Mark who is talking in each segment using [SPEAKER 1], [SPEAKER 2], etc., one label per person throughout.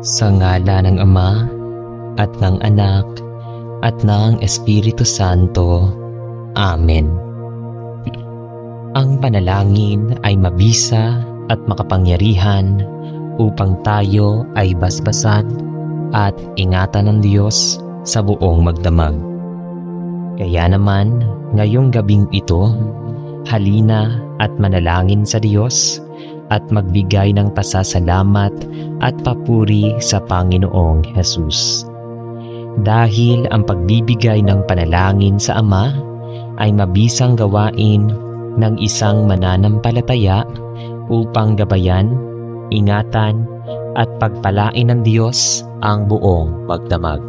[SPEAKER 1] Sa ngala ng Ama at ng Anak at ng Espiritu Santo. Amen. Ang panalangin ay mabisa at makapangyarihan upang tayo ay basbasan at ingatan ng Diyos sa buong magdamag. Kaya naman, ngayong gabing ito, halina at manalangin sa Diyos at magbigay ng pasasalamat at papuri sa Panginoong Hesus. Dahil ang pagbibigay ng panalangin sa Ama ay mabisang gawain ng isang mananampalataya upang gabayan, ingatan at pagpalain ng Diyos ang buong magdamag.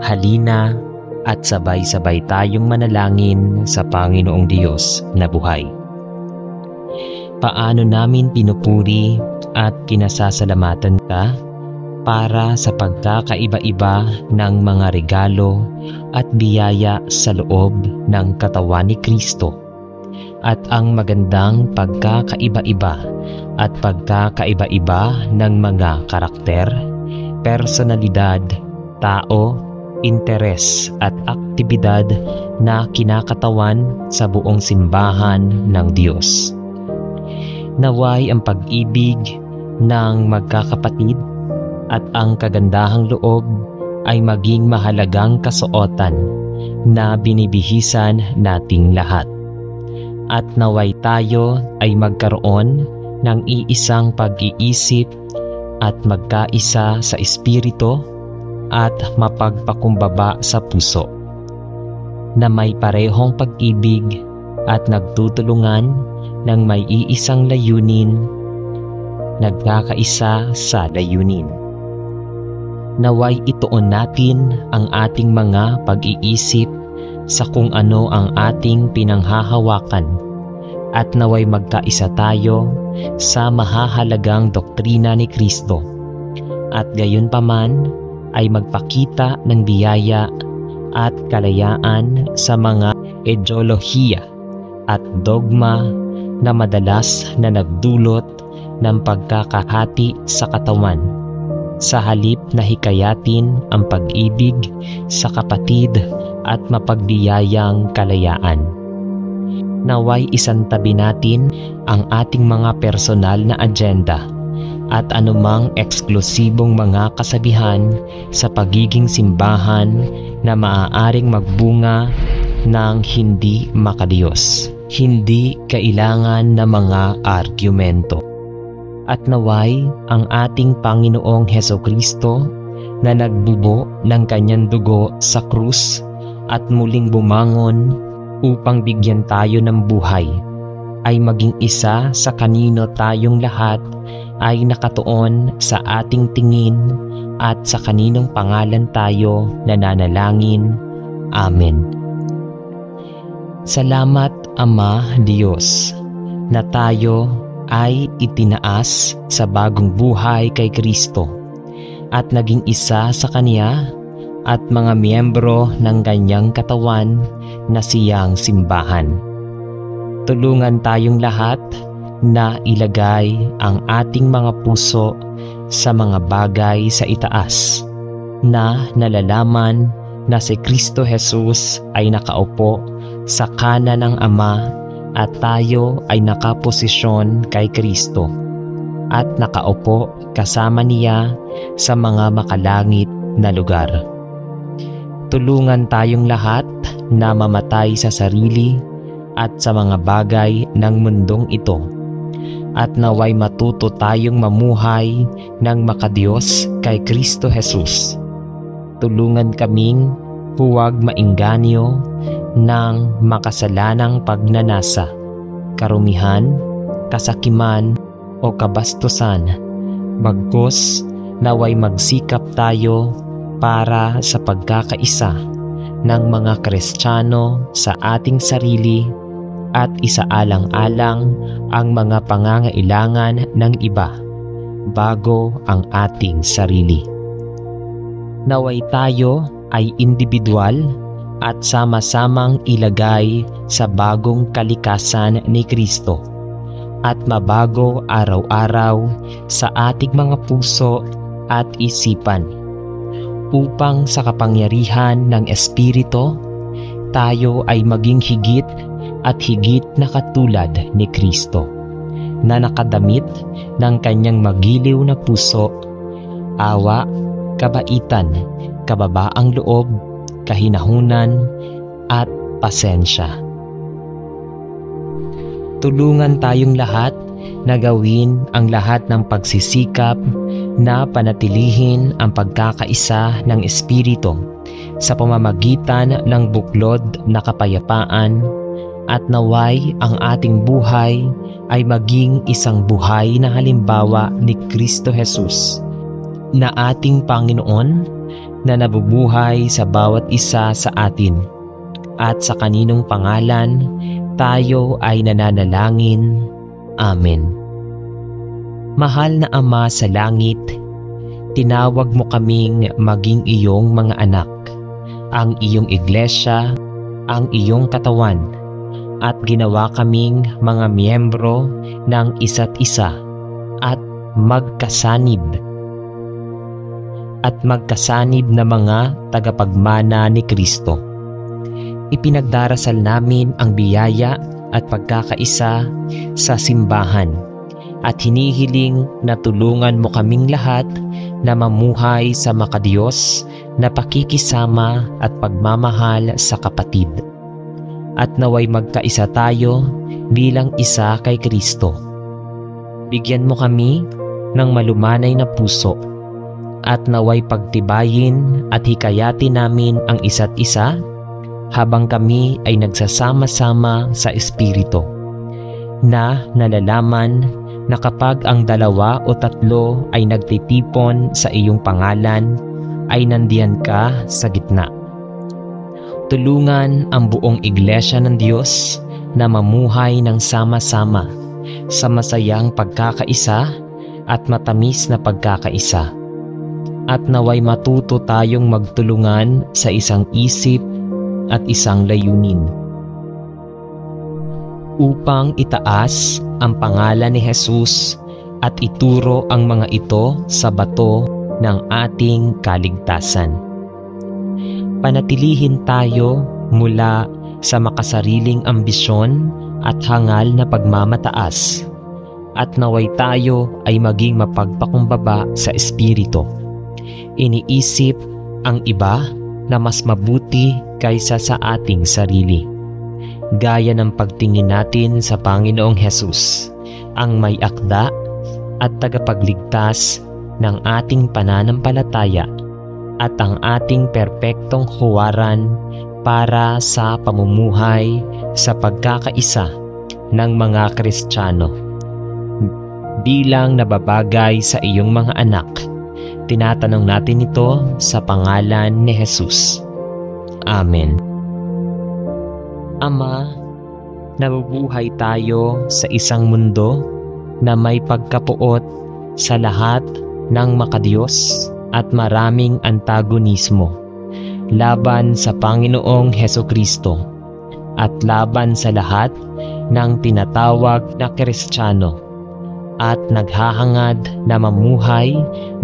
[SPEAKER 1] Halina at sabay-sabay tayong manalangin sa Panginoong Diyos na buhay. Paano namin pinupuri at kinasasalamatan ka para sa pagkakaiba-iba ng mga regalo at biyaya sa loob ng katawan ni Kristo at ang magandang pagkakaiba-iba at pagkakaiba-iba ng mga karakter, personalidad, tao, interes at aktibidad na kinakatawan sa buong simbahan ng Diyos. Naway ang pag-ibig ng magkakapatid at ang kagandahang loob ay maging mahalagang kasuotan na binibihisan nating lahat. At naway tayo ay magkaroon ng iisang pag-iisip at magkaisa sa espiritu at mapagpakumbaba sa puso, na may parehong pag-ibig at nagtutulungan ng may iisang layunin, nagkakaisa sa layunin. Naway ituon natin ang ating mga pag-iisip sa kung ano ang ating pinanghahawakan at naway magkaisa tayo sa mahahalagang doktrina ni Kristo at gayunpaman ay magpakita ng biyaya at kalayaan sa mga ideolohiya at dogma na madalas na nagdulot ng pagkakahati sa katawan, sa halip na hikayatin ang pag-ibig sa kapatid at mapagbiyayang kalayaan. Naway isantabi natin ang ating mga personal na agenda at anumang eksklusibong mga kasabihan sa pagiging simbahan na maaaring magbunga ng hindi makadiyos. Hindi kailangan na mga argumento. At naway ang ating Panginoong Hesukristo na nagbubo ng kanyang dugo sa krus at muling bumangon upang bigyan tayo ng buhay ay maging isa sa kanino tayong lahat ay nakatuon sa ating tingin at sa kaninong pangalan tayo nananalangin. Amen. Salamat Ama Diyos na tayo ay itinaas sa bagong buhay kay Kristo at naging isa sa Kanya at mga miyembro ng Kanyang katawan na siyang simbahan. Tulungan tayong lahat na ilagay ang ating mga puso sa mga bagay sa itaas na nalalaman na si Kristo Jesus ay nakaupo sa kanan ng Ama at tayo ay nakaposisyon kay Kristo at nakaupo kasama niya sa mga makalangit na lugar. Tulungan tayong lahat na mamatay sa sarili at sa mga bagay ng mundong ito at naway matuto tayong mamuhay ng makadiyos kay Kristo Jesus. Tulungan kaming huwag mainganyo ng makasalanang pagnanasa, karumihan, kasakiman o kabastusan, bagkus naway magsikap tayo para sa pagkakaisa ng mga Kristiyano sa ating sarili at isaalang-alang ang mga pangangailangan ng iba bago ang ating sarili. Naway tayo ay individual at sama-samang ilagay sa bagong kalikasan ni Kristo at mabago araw-araw sa ating mga puso at isipan, upang sa kapangyarihan ng Espiritu, tayo ay maging higit at higit na katulad ni Kristo, na nakadamit ng kanyang magiliw na puso, awa, kabaitan, kababaang loob, kahinahunan, at pasensya. Tulungan tayong lahat na gawin ang lahat ng pagsisikap na panatilihin ang pagkakaisa ng Espiritu sa pamamagitan ng buklod na kapayapaan, at naway ang ating buhay ay maging isang buhay na halimbawa ni Kristo Jesus, na ating Panginoon, na nabubuhay sa bawat isa sa atin, at sa kaninong pangalan tayo ay nananalangin. Amen. Mahal na Ama sa langit, tinawag mo kaming maging iyong mga anak, ang iyong iglesia, ang iyong katawan, at ginawa kaming mga miyembro ng isa't isa at magkasanib na mga tagapagmana ni Kristo. Ipinagdarasal namin ang biyaya at pagkakaisa sa simbahan, at hinihiling na tulungan mo kaming lahat na mamuhay sa makadiyos na pakikisama at pagmamahal sa kapatid. At naway magkaisa tayo bilang isa kay Kristo. Bigyan mo kami ng malumanay na puso, at naway pagtibayin at hikayatin namin ang isa't isa habang kami ay nagsasama-sama sa Espiritu, na nalalaman na kapag ang 2 o 3 ay nagtitipon sa iyong pangalan, ay nandiyan ka sa gitna. Tulungan ang buong iglesia ng Diyos na mamuhay ng sama-sama sa masayang pagkakaisa at matamis na pagkakaisa. At naway matuto tayong magtulungan sa isang isip at isang layunin, upang itaas ang pangalan ni Jesus at ituro ang mga ito sa bato ng ating kaligtasan. Panatilihin tayo mula sa makasariling ambisyon at hangal na pagmamataas, at naway tayo ay maging mapagpakumbaba sa Espiritu. Iniisip ang iba na mas mabuti kaysa sa ating sarili, gaya ng pagtingin natin sa Panginoong Hesus, ang may akda at tagapagligtas ng ating pananampalataya, at ang ating perpektong huwaran para sa pamumuhay sa pagkakaisa ng mga Kristiyano. Bilang nababagay sa iyong mga anak, tinatanong natin ito sa pangalan ni Jesus. Amen. Ama, nabubuhay tayo sa isang mundo na may pagkapuot sa lahat ng makadiyos at maraming antagonismo laban sa Panginoong Hesukristo at laban sa lahat ng tinatawag na Kristiyano, at naghahangad na mamuhay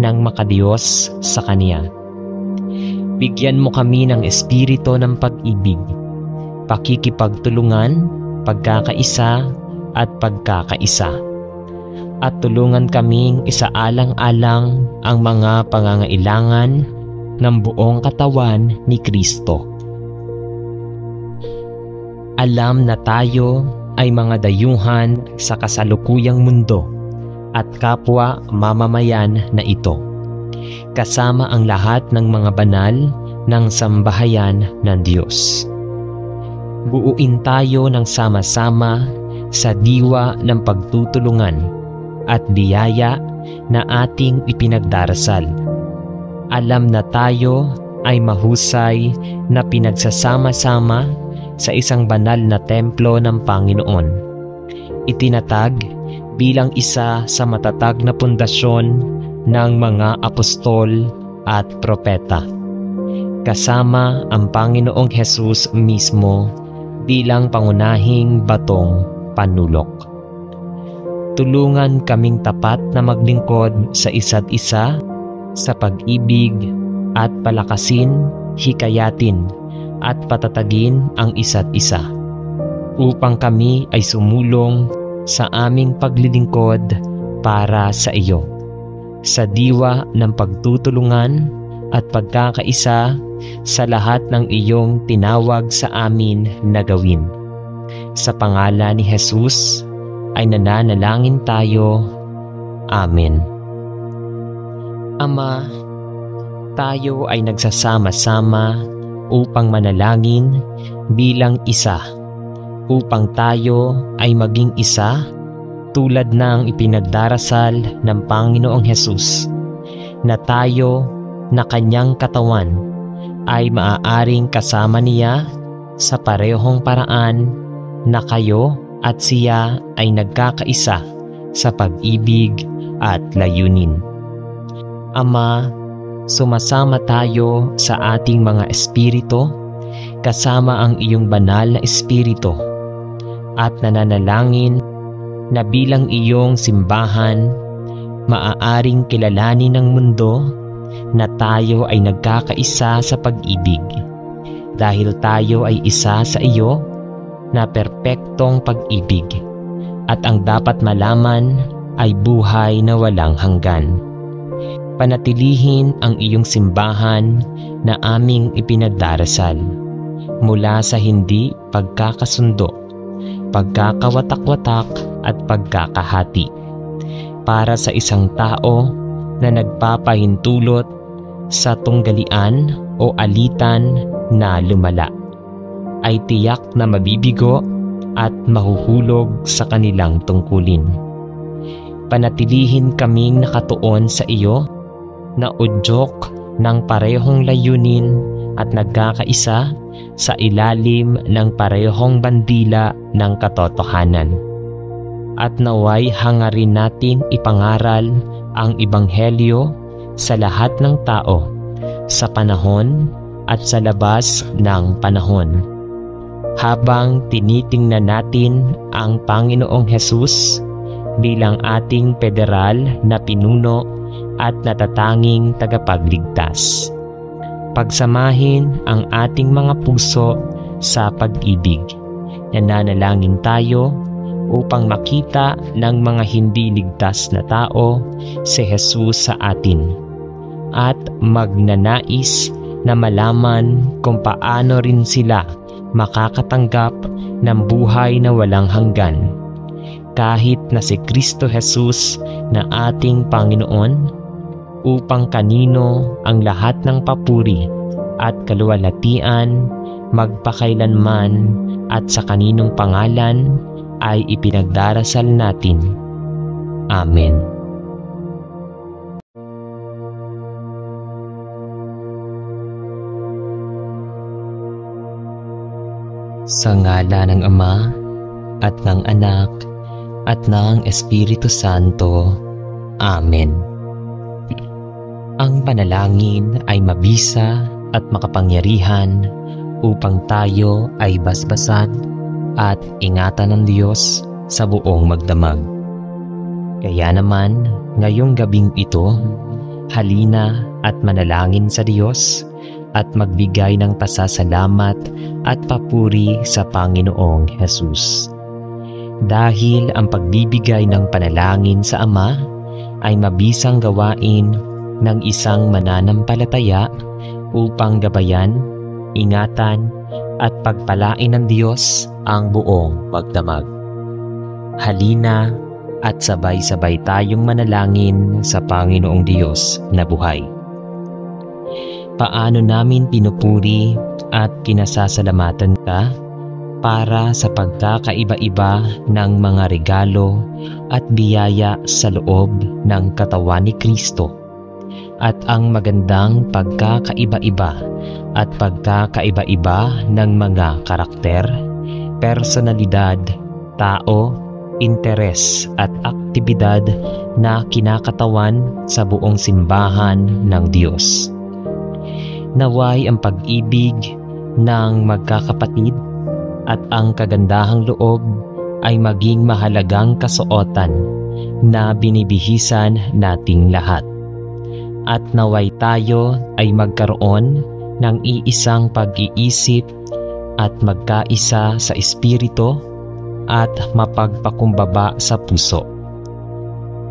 [SPEAKER 1] ng makadiyos sa Kanya. Bigyan mo kami ng espiritu ng pag-ibig, pakikipagtulungan, pagkakaisa at pagkakaisa. At tulungan kaming isaalang-alang ang mga pangangailangan ng buong katawan ni Kristo. Alam na tayo ay mga dayuhan sa kasalukuyang mundo at kapwa mamamayan na ito, kasama ang lahat ng mga banal ng sambahayan ng Diyos. Buuin tayo ng sama-sama sa diwa ng pagtutulungan at biyaya na ating ipinagdarasal. Alam na tayo ay mahusay na pinagsasama-sama sa isang banal na templo ng Panginoon, itinatag bilang isa sa matatag na pundasyon ng mga apostol at propeta, kasama ang Panginoong Hesus mismo bilang pangunahing batong panulok. Tulungan kaming tapat na maglingkod sa isa't isa sa pag-ibig at palakasin, hikayatin at patatagin ang isa't isa upang kami ay sumulong sa aming paglilingkod para sa iyo, sa diwa ng pagtutulungan at pagkakaisa sa lahat ng iyong tinawag sa amin na gawin. Sa pangalan ni Jesus ay nananalangin tayo. Amen. Ama, tayo ay nagsasama-sama upang manalangin bilang isa, upang tayo ay maging isa tulad ng ipinagdarasal ng Panginoong Hesus, na tayo na kanyang katawan ay maaaring kasama niya sa parehong paraan na kayo at siya ay nagkakaisa sa pag-ibig at layunin. Ama, sumasama tayo sa ating mga espiritu kasama ang iyong banal na espiritu at nananalangin na bilang iyong simbahan, maaaring kilalanin ng mundo na tayo ay nagkakaisa sa pag-ibig dahil tayo ay isa sa iyo na perpektong pag-ibig at ang dapat malaman ay buhay na walang hanggan. Panatilihin ang iyong simbahan na aming ipinagdarasal mula sa hindi pagkakasundo, pagkakawatak-watak at pagkakahati para sa isang tao na nagpapahintulot sa tunggalian o alitan na lumala ay tiyak na mabibigo at mahuhulog sa kanilang tungkulin. Panatilihin kaming nakatuon sa iyo na udyok ng parehong layunin at nagkakaisa sa ilalim ng parehong bandila ng katotohanan. At naway hangarin natin ipangaral ang Ebanghelyo sa lahat ng tao, sa panahon at sa labas ng panahon. Habang tinitingnan natin ang Panginoong Hesus bilang ating federal na pinuno at natatanging tagapagligtas. Pagsamahin ang ating mga puso sa pag-ibig. Nananalangin tayo upang makita ng mga hindi ligtas na tao si Jesus sa atin at magnanais na malaman kung paano rin sila makakatanggap ng buhay na walang hanggan kahit na si Kristo Jesus na ating Panginoon, upang kanino ang lahat ng papuri at kaluwalhatian magpakailanman at sa kaninong pangalan ay ipinagdarasal natin. Amen. Sa ngala ng Ama at ng Anak at ng Espiritu Santo. Amen. Ang panalangin ay mabisa at makapangyarihan upang tayo ay basbasan at ingatan ng Diyos sa buong magdamag. Kaya naman, ngayong gabing ito, halina at manalangin sa Diyos at magbigay ng pasasalamat at papuri sa Panginoong Hesus. Dahil ang pagbibigay ng panalangin sa Ama ay mabisang gawain ng isang mananampalataya upang gabayan, ingatan at pagpalain ng Diyos ang buong magdamag. Halina at sabay-sabay tayong manalangin sa Panginoong Diyos na buhay. Paano namin pinupuri at kinasasalamatan ka para sa pagkakaiba-iba ng mga regalo at biyaya sa loob ng katawan ni Kristo at ang magandang pagkakaiba-iba at pagkakaiba-iba ng mga karakter, personalidad, tao, interes at aktibidad na kinakatawan sa buong simbahan ng Diyos. Naway ang pag-ibig ng magkakapatid at ang kagandahang loob ay maging mahalagang kasuotan na binibihisan nating lahat. at naway tayo ay magkaroon ng iisang pag-iisip at magkaisa sa espiritu at mapagpakumbaba sa puso,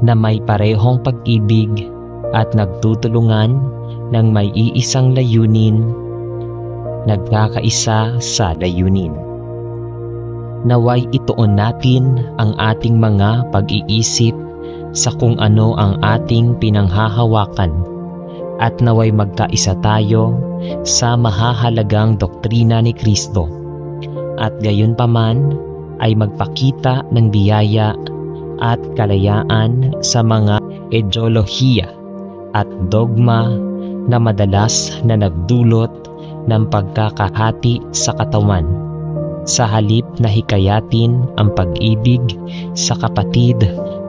[SPEAKER 1] na may parehong pag-ibig at nagtutulungan ng may iisang layunin, nagkakaisa sa layunin. Naway ituon natin ang ating mga pag-iisip sa kung ano ang ating pinanghahawakan at naway magkaisa tayo sa mahahalagang doktrina ni Kristo at gayunpaman ay magpakita ng biyaya at kalayaan sa mga ideolohiya at dogma na madalas na nagdulot ng pagkakahati sa katawan, sa halip na hikayatin ang pag-ibig sa kapatid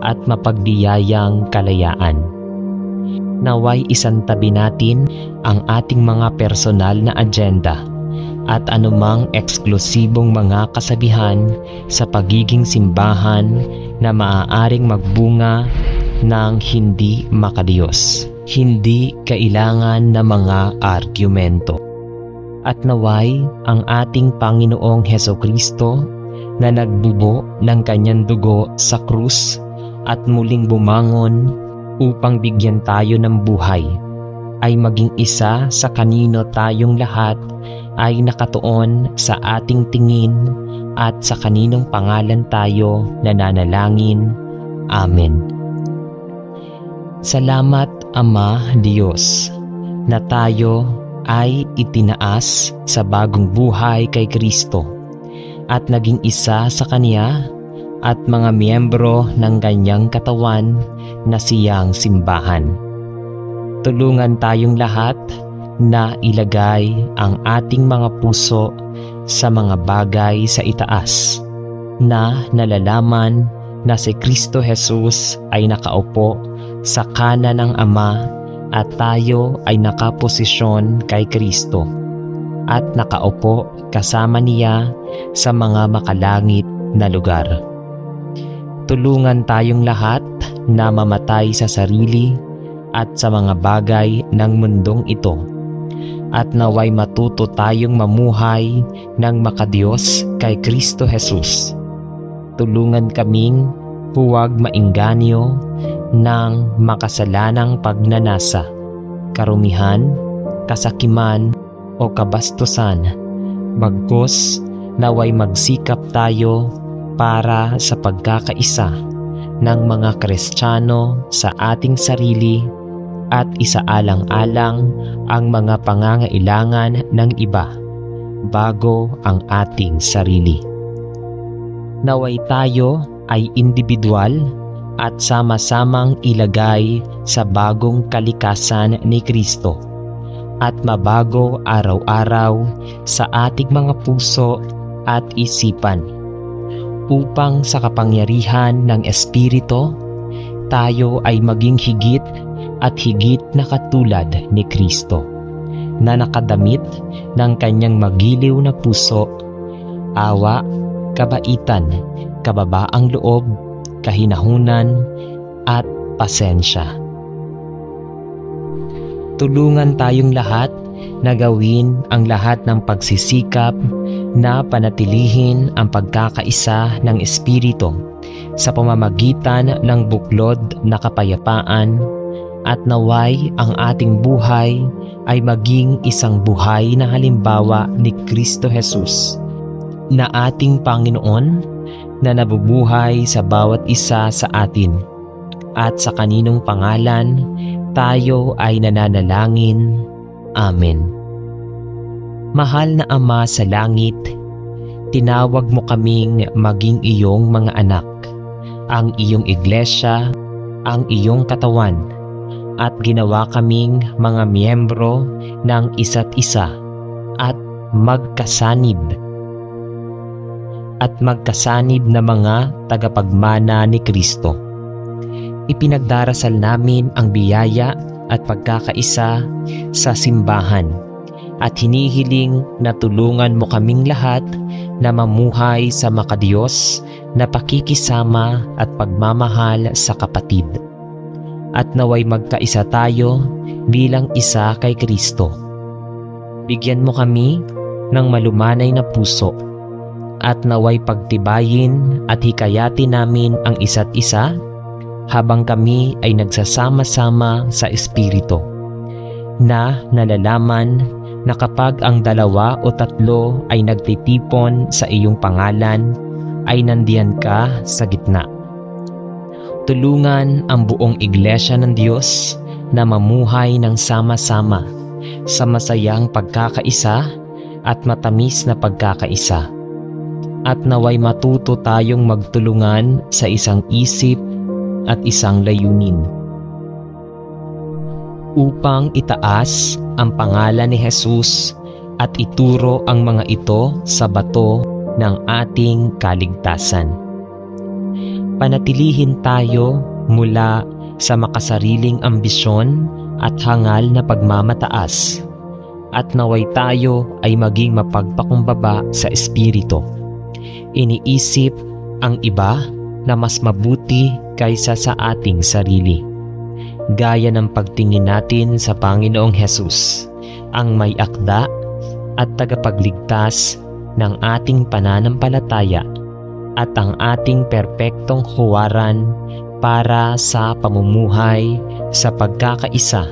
[SPEAKER 1] at mapagbiyayang kalayaan. Naway isantabi natin ang ating mga personal na agenda at anumang eksklusibong mga kasabihan sa pagiging simbahan na maaaring magbunga ng hindi makadiyos. Hindi kailangan ng mga argumento. At naway ang ating Panginoong Hesukristo na nagbubo ng kanyang dugo sa krus at muling bumangon upang bigyan tayo ng buhay ay maging isa sa kanino tayong lahat ay nakatuon sa ating tingin at sa kaninong pangalan tayo nananalangin. Amen. Salamat Ama Diyos na tayo ay itinaas sa bagong buhay kay Kristo at naging isa sa Kanya at mga miyembro ng Kanyang katawan na siyang simbahan. Tulungan tayong lahat na ilagay ang ating mga puso sa mga bagay sa itaas na nalalaman na si Kristo Jesus ay nakaupo sa kanan ng Ama at tayo ay nakaposisyon kay Kristo at nakaupo kasama niya sa mga makalangit na lugar. Tulungan tayong lahat na mamatay sa sarili at sa mga bagay ng mundong ito at naway matuto tayong mamuhay ng makadiyos kay Kristo Jesus. Tulungan kaming huwag mainganyo ng makasalanang pagnanasa, karumihan, kasakiman o kabastusan, bagkus naway magsikap tayo para sa pagkakaisa ng mga Kristiyano sa ating sarili at isaalang-alang ang mga pangangailangan ng iba bago ang ating sarili. Naway tayo ay individual at sama-samang ilagay sa bagong kalikasan ni Kristo at mabago araw-araw sa ating mga puso at isipan upang sa kapangyarihan ng Espiritu tayo ay maging higit at higit na katulad ni Kristo na nakadamit ng kanyang magiliw na puso, awa, kabaitan, kababaang loob, kahinahunan at pasensya. Tulungan tayong lahat na gawin ang lahat ng pagsisikap na panatilihin ang pagkakaisa ng Espiritu sa pamamagitan ng buklod na kapayapaan at naway ang ating buhay ay maging isang buhay na halimbawa ni Kristo Jesus na ating Panginoon na nabubuhay sa bawat isa sa atin at sa kaninong pangalan tayo ay nananalangin. Amen. Mahal na Ama sa langit, tinawag mo kaming maging iyong mga anak, ang iyong iglesia, ang iyong katawan, at ginawa kaming mga miyembro ng isa't isa at magkasanib na mga tagapagmana ni Kristo. Ipinagdarasal namin ang biyaya at pagkakaisa sa simbahan at hinihiling na tulungan mo kaming lahat na mamuhay sa makadiyos na pakikisama at pagmamahal sa kapatid. at naway magkaisa tayo bilang isa kay Kristo. Bigyan mo kami ng malumanay na puso at naway pagtibayin at hikayatin namin ang isa't isa habang kami ay nagsasama-sama sa Espiritu, na nalalaman na kapag ang 2 o 3 ay nagtitipon sa iyong pangalan, ay nandiyan ka sa gitna. Tulungan ang buong Iglesia ng Diyos na mamuhay ng sama-sama sa masayang pagkakaisa at matamis na pagkakaisa. At naway matuto tayong magtulungan sa isang isip at isang layunin, upang itaas ang pangalan ni Jesus at ituro ang mga ito sa bato ng ating kaligtasan. Panatilihin tayo mula sa makasariling ambisyon at hangal na pagmamataas, at naway tayo ay maging mapagpakumbaba sa Espiritu. Iniisip ang iba na mas mabuti kaysa sa ating sarili, gaya ng pagtingin natin sa Panginoong Hesus, ang may akda at tagapagligtas ng ating pananampalataya at ang ating perpektong huwaran para sa pamumuhay sa pagkakaisa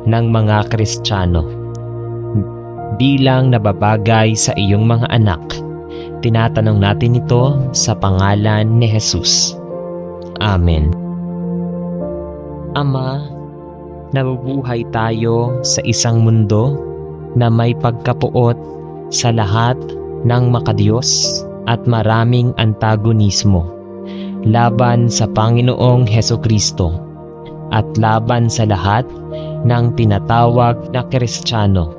[SPEAKER 1] ng mga Kristiyano. Bilang nababagay sa iyong mga anak, tinatanong natin ito sa pangalan ni Jesus. Amen. Ama, nabubuhay tayo sa isang mundo na may pagkapuot sa lahat ng makadiyos at maraming antagonismo laban sa Panginoong Hesukristo at laban sa lahat ng tinatawag na Kristiyano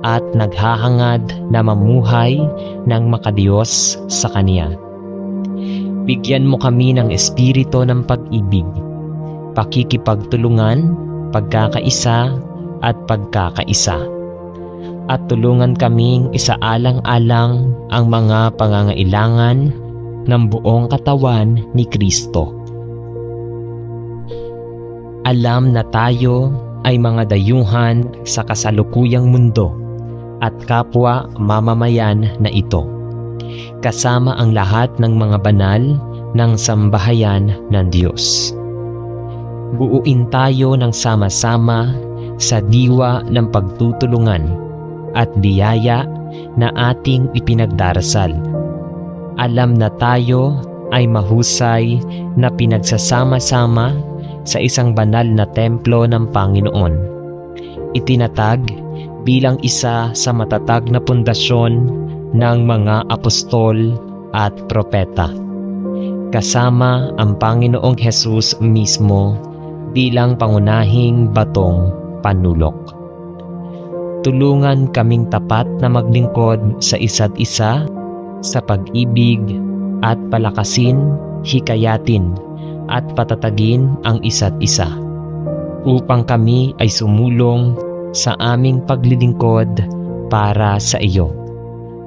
[SPEAKER 1] at naghahangad na mamuhay ng makadiyos sa Kanya. Bigyan mo kami ng espiritu ng pag-ibig, pakikipagtulungan, pagkakaisa at pagkakaisa. At tulungan kaming isaalang-alang ang mga pangangailangan ng buong katawan ni Kristo. Alam na tayo ay mga dayuhan sa kasalukuyang mundo at kapwa mamamayan na ito, kasama ang lahat ng mga banal ng sambahayan ng Diyos. Buuin tayo ng sama-sama sa diwa ng pagtutulungan at biyaya na ating ipinagdarasal. Alam na tayo ay mahusay na pinagsasama-sama sa isang banal na templo ng Panginoon, itinatag bilang isa sa matatag na pundasyon ng mga apostol at propeta, kasama ang Panginoong Jesus mismo bilang pangunahing batong panulok. Tulungan kaming tapat na maglingkod sa isa't isa sa pag-ibig at palakasin, hikayatin at patatagin ang isa't isa, upang kami ay sumulong sa aming paglilingkod para sa iyo,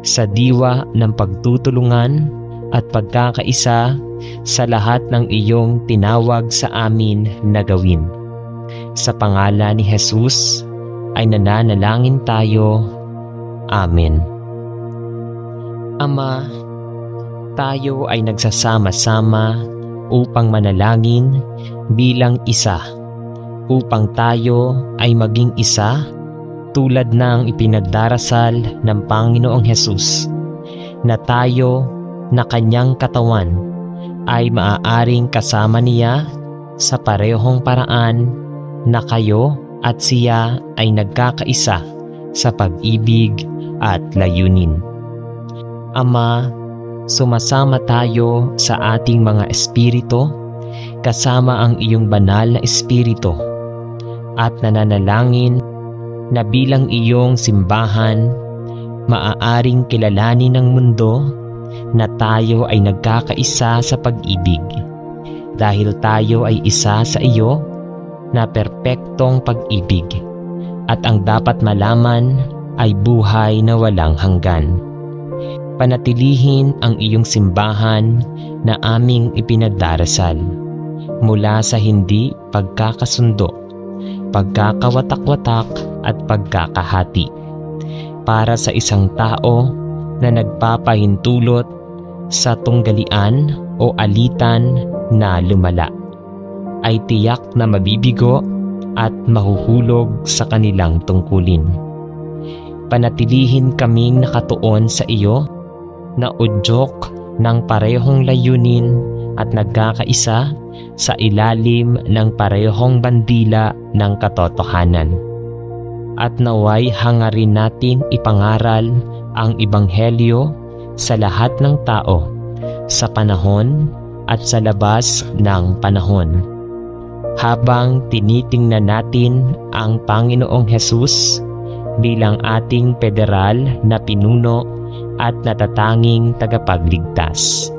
[SPEAKER 1] sa diwa ng pagtutulungan at pagkakaisa sa lahat ng iyong tinawag sa amin na gawin. Sa pangalan ni Jesus ay nananalangin tayo. Amen. Ama, tayo ay nagsasama-sama upang manalangin bilang isa, upang tayo ay maging isa tulad ng ipinagdarasal ng Panginoong Jesus, na tayo na kanyang katawan ay maaaring kasama niya sa parehong paraan na kayo at siya ay nagkakaisa sa pag-ibig at layunin. Ama, sumasama tayo sa ating mga espiritu kasama ang iyong banal na espiritu at nananalangin na bilang iyong simbahan, maaaring kilalanin ng mundo na tayo ay nagkakaisa sa pag-ibig dahil tayo ay isa sa iyo na perpektong pag-ibig, at ang dapat malaman ay buhay na walang hanggan. Panatilihin ang iyong simbahan na aming ipinagdarasal. mula sa hindi pagkakasundo, pagkakawatak-watak at pagkakahati, para sa isang tao na nagpapahintulot sa tunggalian o alitan na lumala, ay tiyak na mabibigo at mahuhulog sa kanilang tungkulin. Panatilihin kaming nakatuon sa iyo na udyok ng parehong layunin at nagkakaisa sa ilalim ng parehong bandila ng katotohanan. At naway hangarin natin ipangaral ang Ebanghelyo sa lahat ng tao, sa panahon at sa labas ng panahon. Habang tinitingnan natin ang Panginoong Hesus bilang ating federal na pinuno at natatanging tagapagligtas.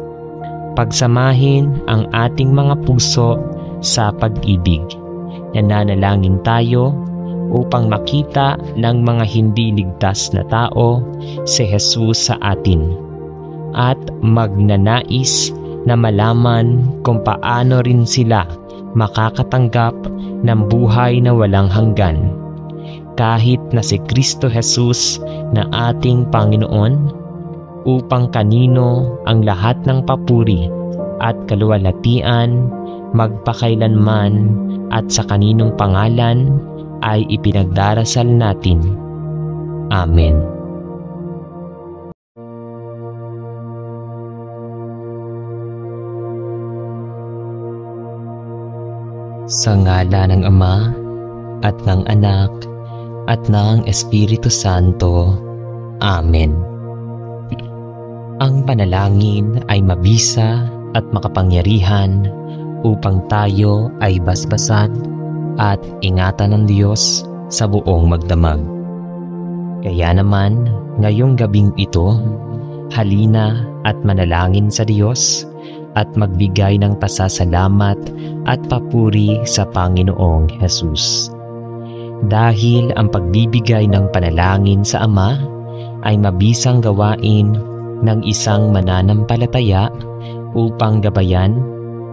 [SPEAKER 1] Pagsamahin ang ating mga puso sa pag-ibig. Nananalangin tayo upang makita ng mga hindi ligtas na tao si Hesus sa atin at magnanais na malaman kung paano rin sila makakatanggap ng buhay na walang hanggan. Kahit na si Kristo Hesus na ating Panginoon, upang kanino ang lahat ng papuri at kaluwalhatian magpakailanman at sa kaninong pangalan ay ipinagdarasal natin. Amen. Sa ngala ng Ama at ng Anak at ng Espiritu Santo. Amen. Ang panalangin ay mabisa at makapangyarihan upang tayo ay basbasan at ingatan ng Diyos sa buong magdamag. Kaya naman, ngayong gabing ito, halina at manalangin sa Diyos at magbigay ng pasasalamat at papuri sa Panginoong Hesus. Dahil ang pagbibigay ng panalangin sa Ama ay mabisang gawain ng isang mananampalataya upang gabayan,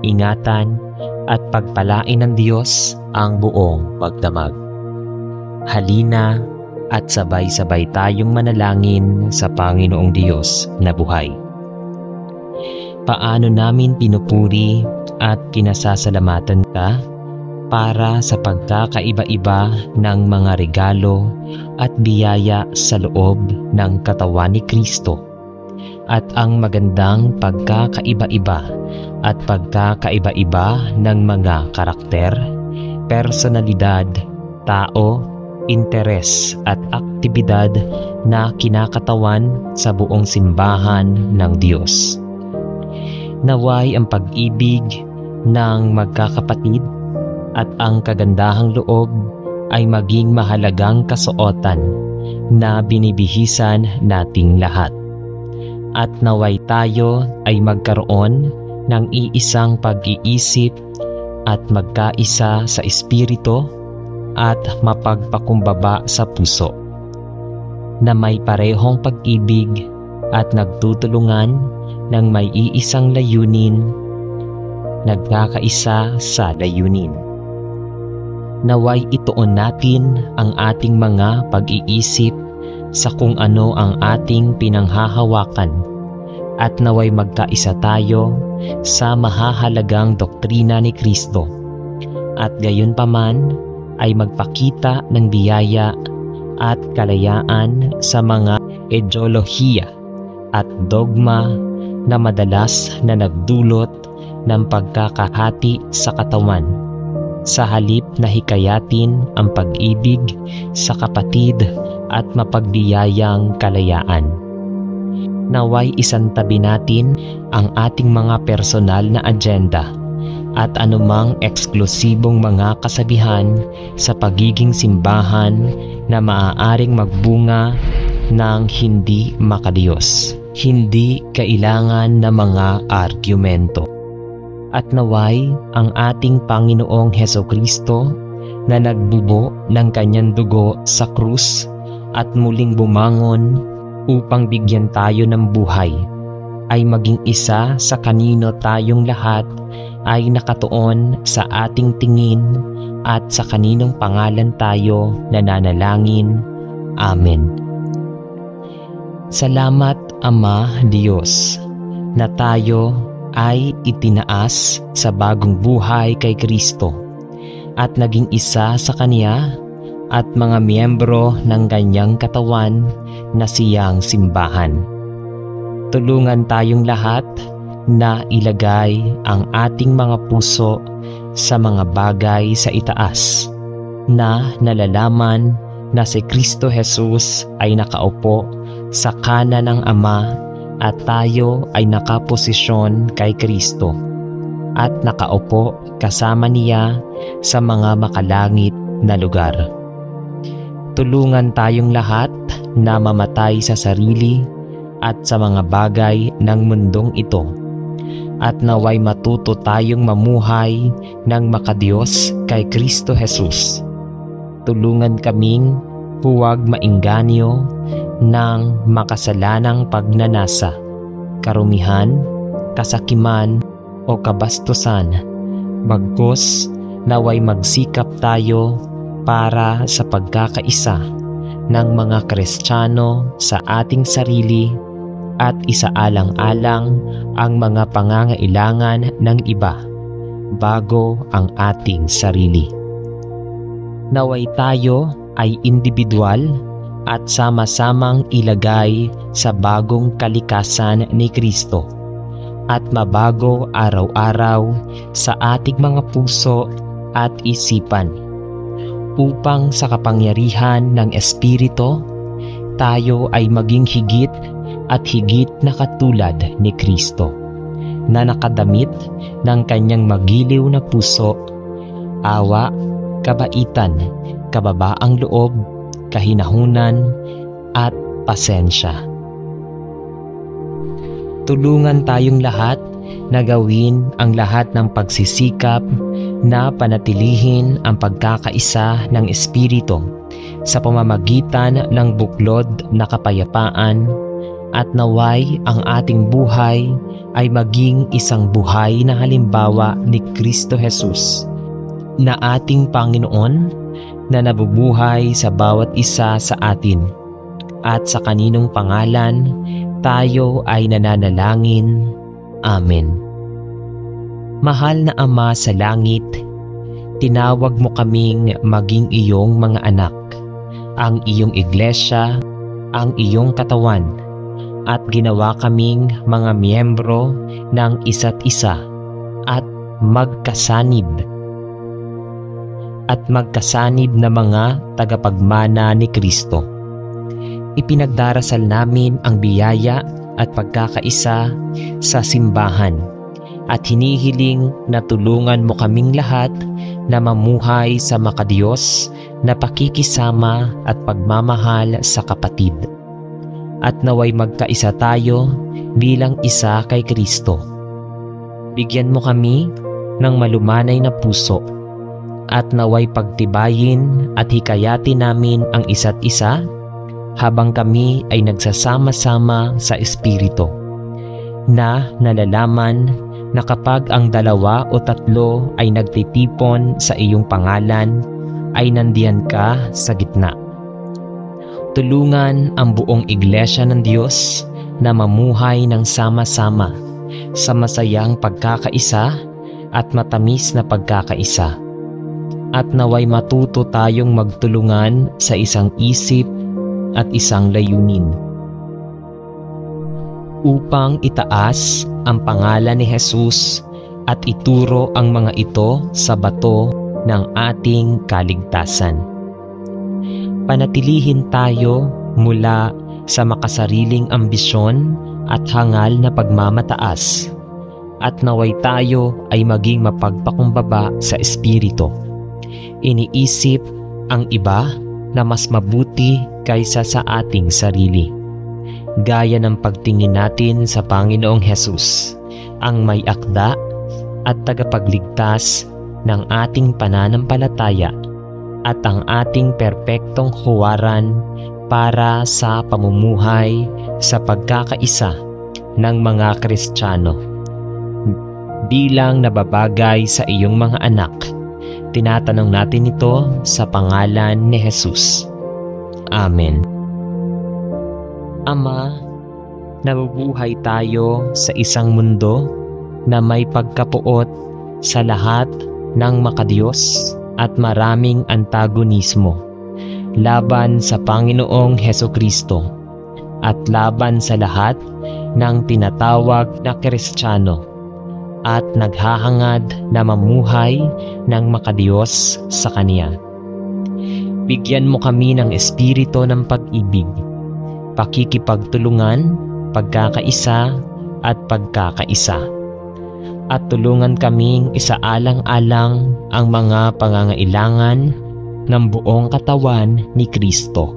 [SPEAKER 1] ingatan at pagpalain ng Diyos ang buong magdamag. Halina at sabay-sabay tayong manalangin sa Panginoong Diyos na buhay. Paano namin pinupuri at kinasasalamatan ka para sa pagkakaiba-iba ng mga regalo at biyaya sa loob ng katawan ni Kristo at ang magandang pagkakaiba-iba at pagkakaiba-iba ng mga karakter, personalidad, tao, interes at aktibidad na kinakatawan sa buong simbahan ng Diyos. Naway ang pag-ibig ng magkakapatid at ang kagandahang loob ay maging mahalagang kasuotan na binibihisan nating lahat. At naway tayo ay magkaroon ng iisang pag-iisip at magkaisa sa espiritu at mapagpakumbaba sa puso, na may parehong pag-ibig at nagtutulungan ng may iisang layunin, nagkakaisa sa layunin. Naway ituon natin ang ating mga pag-iisip sa kung ano ang ating pinanghahawakan at naway magkaisa tayo sa mahahalagang doktrina ni Kristo at gayunpaman ay magpakita ng biyaya at kalayaan sa mga ideolohiya at dogma na madalas na nagdulot ng pagkakahati sa katawan, sa halip na hikayatin ang pag-ibig sa kapatid at mapagbiyayang kalayaan. Naway isantabi natin ang ating mga personal na agenda at anumang eksklusibong mga kasabihan sa pagiging simbahan na maaaring magbunga ng hindi makadiyos. Hindi kailangan na mga argumento. At naway ang ating Panginoong Hesukristo na nagbubo ng kanyang dugo sa krus at muling bumangon upang bigyan tayo ng buhay ay maging isa sa kanino tayong lahat ay nakatuon sa ating tingin at sa kaninong pangalan tayo nananalangin. Amen. Salamat Ama Diyos na tayo ay itinaas sa bagong buhay kay Kristo at naging isa sa Kanya at mga miyembro ng Kanyang katawan na siyang simbahan. Tulungan tayong lahat na ilagay ang ating mga puso sa mga bagay sa itaas na nalalaman na si Kristo Jesus ay nakaupo sa kanan ng Ama at tayo ay nakaposisyon kay Kristo at nakaupo kasama Niya sa mga makalangit na lugar. Tulungan tayong lahat na mamatay sa sarili at sa mga bagay ng mundong ito at naway matuto tayong mamuhay ng makadiyos kay Kristo Jesus. Tulungan kaming huwag maengganyo ng makasalanang pagnanasa, karumihan, kasakiman o kabastusan, bagkus naway magsikap tayo para sa pagkakaisa ng mga Kristiyano sa ating sarili at isaalang-alang ang mga pangangailangan ng iba bago ang ating sarili. Naway tayo ay individual at sama-samang ilagay sa bagong kalikasan ni Kristo at mabago araw-araw sa ating mga puso at isipan upang sa kapangyarihan ng Espiritu tayo ay maging higit at higit na katulad ni Kristo na nakadamit ng Kanyang magiliw na puso, awa, kabaitan, kababaang loob, kahinahunan at pasensya. Tulungan tayong lahat na gawin ang lahat ng pagsisikap na panatilihin ang pagkakaisa ng Espiritu sa pamamagitan ng buklod na kapayapaan at naway ang ating buhay ay maging isang buhay na halimbawa ni Kristo Jesus na ating Panginoon na nabubuhay sa bawat isa sa atin at sa kaninong pangalan tayo ay nananalangin. Amen. Mahal na Ama sa langit, tinawag mo kaming maging iyong mga anak, ang iyong iglesia, ang iyong katawan, at ginawa kaming mga miyembro ng isa't isa at magkasanib na mga tagapagmana ni Kristo. Ipinagdarasal namin ang biyaya at pagkakaisa sa simbahan at hinihiling na tulungan mo kaming lahat na mamuhay sa makadiyos na pakikisama at pagmamahal sa kapatid. At naway magkaisa tayo bilang isa kay Kristo. Bigyan mo kami ng malumanay na puso at naway pagtibayin at hikayatin namin ang isa't isa habang kami ay nagsasama-sama sa Espiritu na nalalaman na kapag ang 2 o 3 ay nagtitipon sa iyong pangalan ay nandiyan ka sa gitna. Tulungan ang buong iglesia ng Diyos na mamuhay ng sama-sama sa masayang pagkakaisa at matamis na pagkakaisa. At naway matuto tayong magtulungan sa isang isip at isang layunin upang itaas ang pangalan ni Jesus at ituro ang mga ito sa bato ng ating kaligtasan. Panatilihin tayo mula sa makasariling ambisyon at hangal na pagmamataas at naway tayo ay maging mapagpakumbaba sa Espiritu. Iniisip ang iba na mas mabuti kaysa sa ating sarili. Gaya ng pagtingin natin sa Panginoong Hesus, ang may akda at tagapagligtas ng ating pananampalataya at ang ating perpektong huwaran para sa pamumuhay sa pagkakaisa ng mga Kristiyano. bilang nababagay sa iyong mga anak. Tinatanong natin ito sa pangalan ni Jesus. Amen. Ama, nabubuhay tayo sa isang mundo na may pagkapuot sa lahat ng makadiyos at maraming antagonismo laban sa Panginoong Hesukristo at laban sa lahat ng tinatawag na Kristiyano at naghahangad na mamuhay ng makadiyos sa Kanya. Bigyan mo kami ng espiritu ng pag-ibig, pakikipagtulungan, pagkakaisa at pagkakaisa. At tulungan kaming isaalang-alang ang mga pangangailangan ng buong katawan ni Kristo.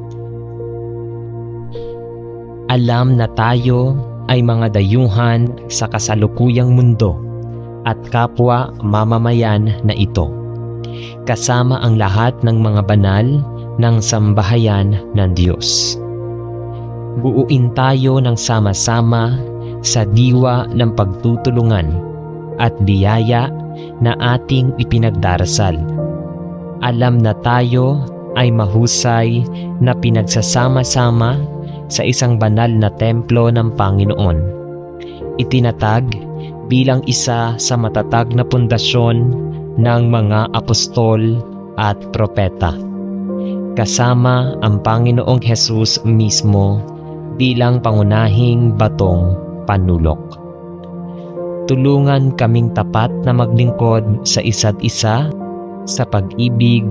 [SPEAKER 1] Alam na tayo ay mga dayuhan sa kasalukuyang mundo at kapwa mamamayan na ito, kasama ang lahat ng mga banal ng sambahayan ng Diyos. Buuin tayo ng sama-sama sa diwa ng pagtutulungan at biyaya na ating ipinagdarasal. Alam na tayo ay mahusay na pinagsasama-sama sa isang banal na templo ng Panginoon, itinatag bilang isa sa matatag na pundasyon ng mga apostol at propeta, kasama ang Panginoong Jesus mismo bilang pangunahing batong panulok. Tulungan kaming tapat na maglingkod sa isa't isa sa pag-ibig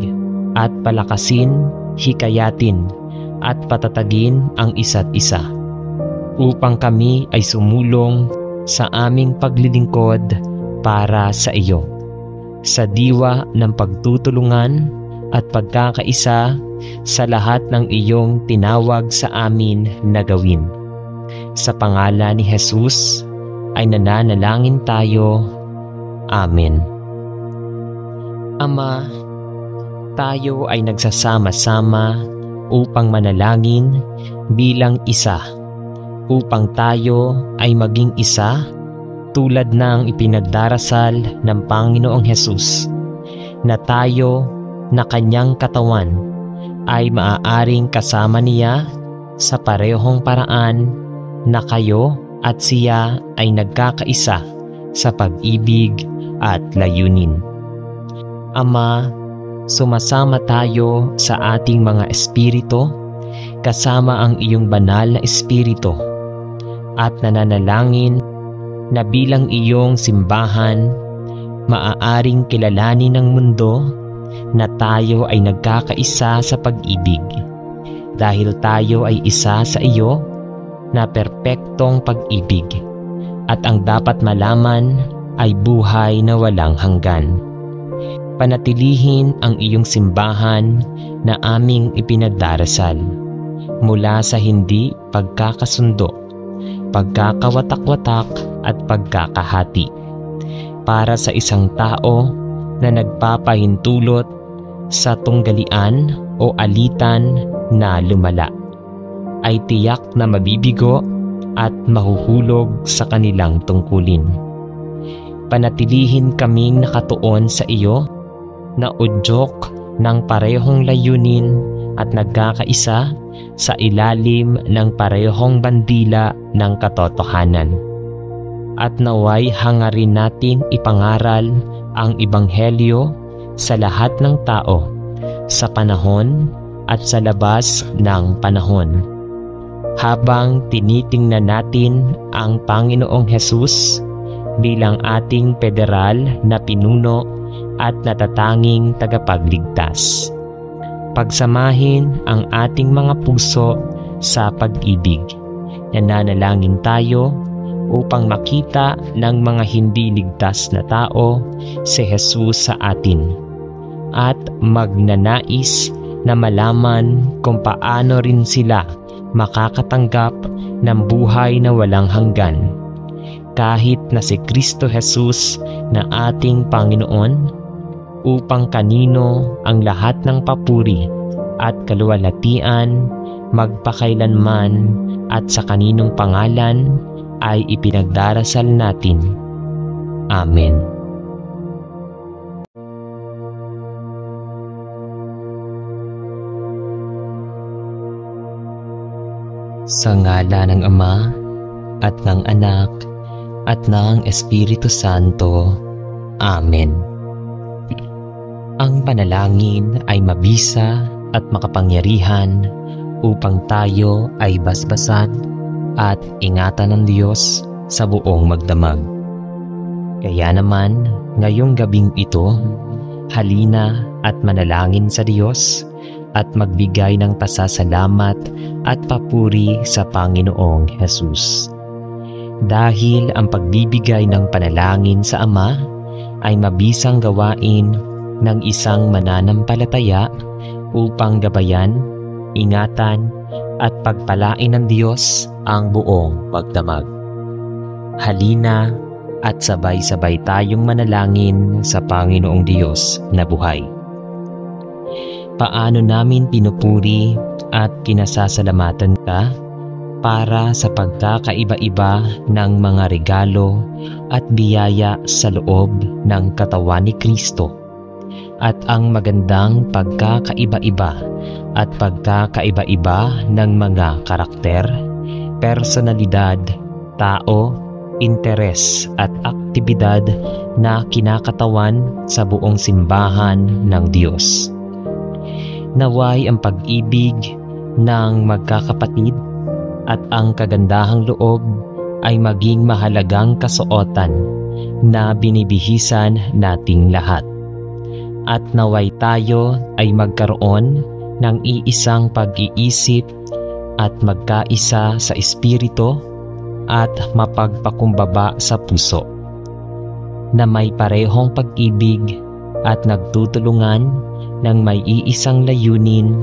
[SPEAKER 1] at palakasin, hikayatin at patatagin ang isa't isa upang kami ay sumulong sa aming paglilingkod para sa iyo, sa diwa ng pagtutulungan at pagkakaisa sa lahat ng iyong tinawag sa amin na gawin. Sa pangalan ni Jesus ay nananalangin tayo. Amen. Ama, tayo ay nagsasama-sama upang manalangin bilang isa, upang tayo ay maging isa tulad ng ipinagdarasal ng Panginoong Jesus, na tayo na kanyang katawan ay maaaring kasama niya sa parehong paraan na kayo at siya ay nagkakaisa sa pag-ibig at layunin. Ama, sumasama tayo sa ating mga espiritu kasama ang iyong banal na espiritu at nananalangin na bilang iyong simbahan maaaring kilalanin ng mundo na tayo ay nagkakaisa sa pag-ibig dahil tayo ay isa sa iyo na perpektong pag-ibig at ang dapat malaman ay buhay na walang hanggan. Panatilihin ang iyong simbahan na aming ipinagdarasal mula sa hindi pagkakasundo, pagkakawatak-watak at pagkakahati para sa isang tao na nagpapahintulot sa tunggalian o alitan na lumala, ay tiyak na mabibigo at mahuhulog sa kanilang tungkulin. Panatilihin kaming nakatuon sa iyo na udyok ng parehong layunin at nagkakaisa sa ilalim ng parehong bandila ng katotohanan. At naway hangarin natin ipangaral ang Ebanghelyo sa lahat ng tao, sa panahon at sa labas ng panahon. Habang tinitingnan natin ang Panginoong Jesus bilang ating federal na pinuno at natatanging tagapagligtas. Pagsamahin ang ating mga puso sa pag-ibig. Nananalangin tayo upang makita ng mga hindi ligtas na tao si Jesus sa atin at magnanais na malaman kung paano rin sila makakatanggap ng buhay na walang hanggan kahit na si Kristo Jesus na ating Panginoon, upang kanino ang lahat ng papuri at kaluwalhatian magpakailanman at sa kaninong pangalan ay ipinagdarasal natin. Amen. Sa ngala ng Ama at ng Anak at ng Espiritu Santo. Amen. Ang panalangin ay mabisa at makapangyarihan upang tayo ay basbasan at ingatan ng Diyos sa buong magdamag. Kaya naman, ngayong gabing ito, halina at manalangin sa Diyos at magbigay ng pasasalamat at papuri sa Panginoong Hesus. Dahil ang pagbibigay ng panalangin sa Ama ay mabisang gawain ng isang mananampalataya upang gabayan, ingatan at pagpalain ng Diyos ang buong magdamag. Halina at sabay-sabay tayong manalangin sa Panginoong Diyos na buhay. Paano namin pinupuri at kinasasalamatan ka para sa pagkakaiba-iba ng mga regalo at biyaya sa loob ng katawan ni Kristo at ang magandang pagkakaiba-iba at pagkakaiba-iba ng mga karakter, personalidad, tao, interes at aktibidad na kinakatawan sa buong simbahan ng Diyos. Naway ang pag-ibig ng magkakapatid at ang kagandahang loob ay maging mahalagang kasuotan na binibihisan nating lahat. At naway tayo ay magkaroon ng iisang pag-iisip at magkaisa sa espiritu at mapagpakumbaba sa puso, na may parehong pag-ibig at nagtutulungan ng may iisang layunin,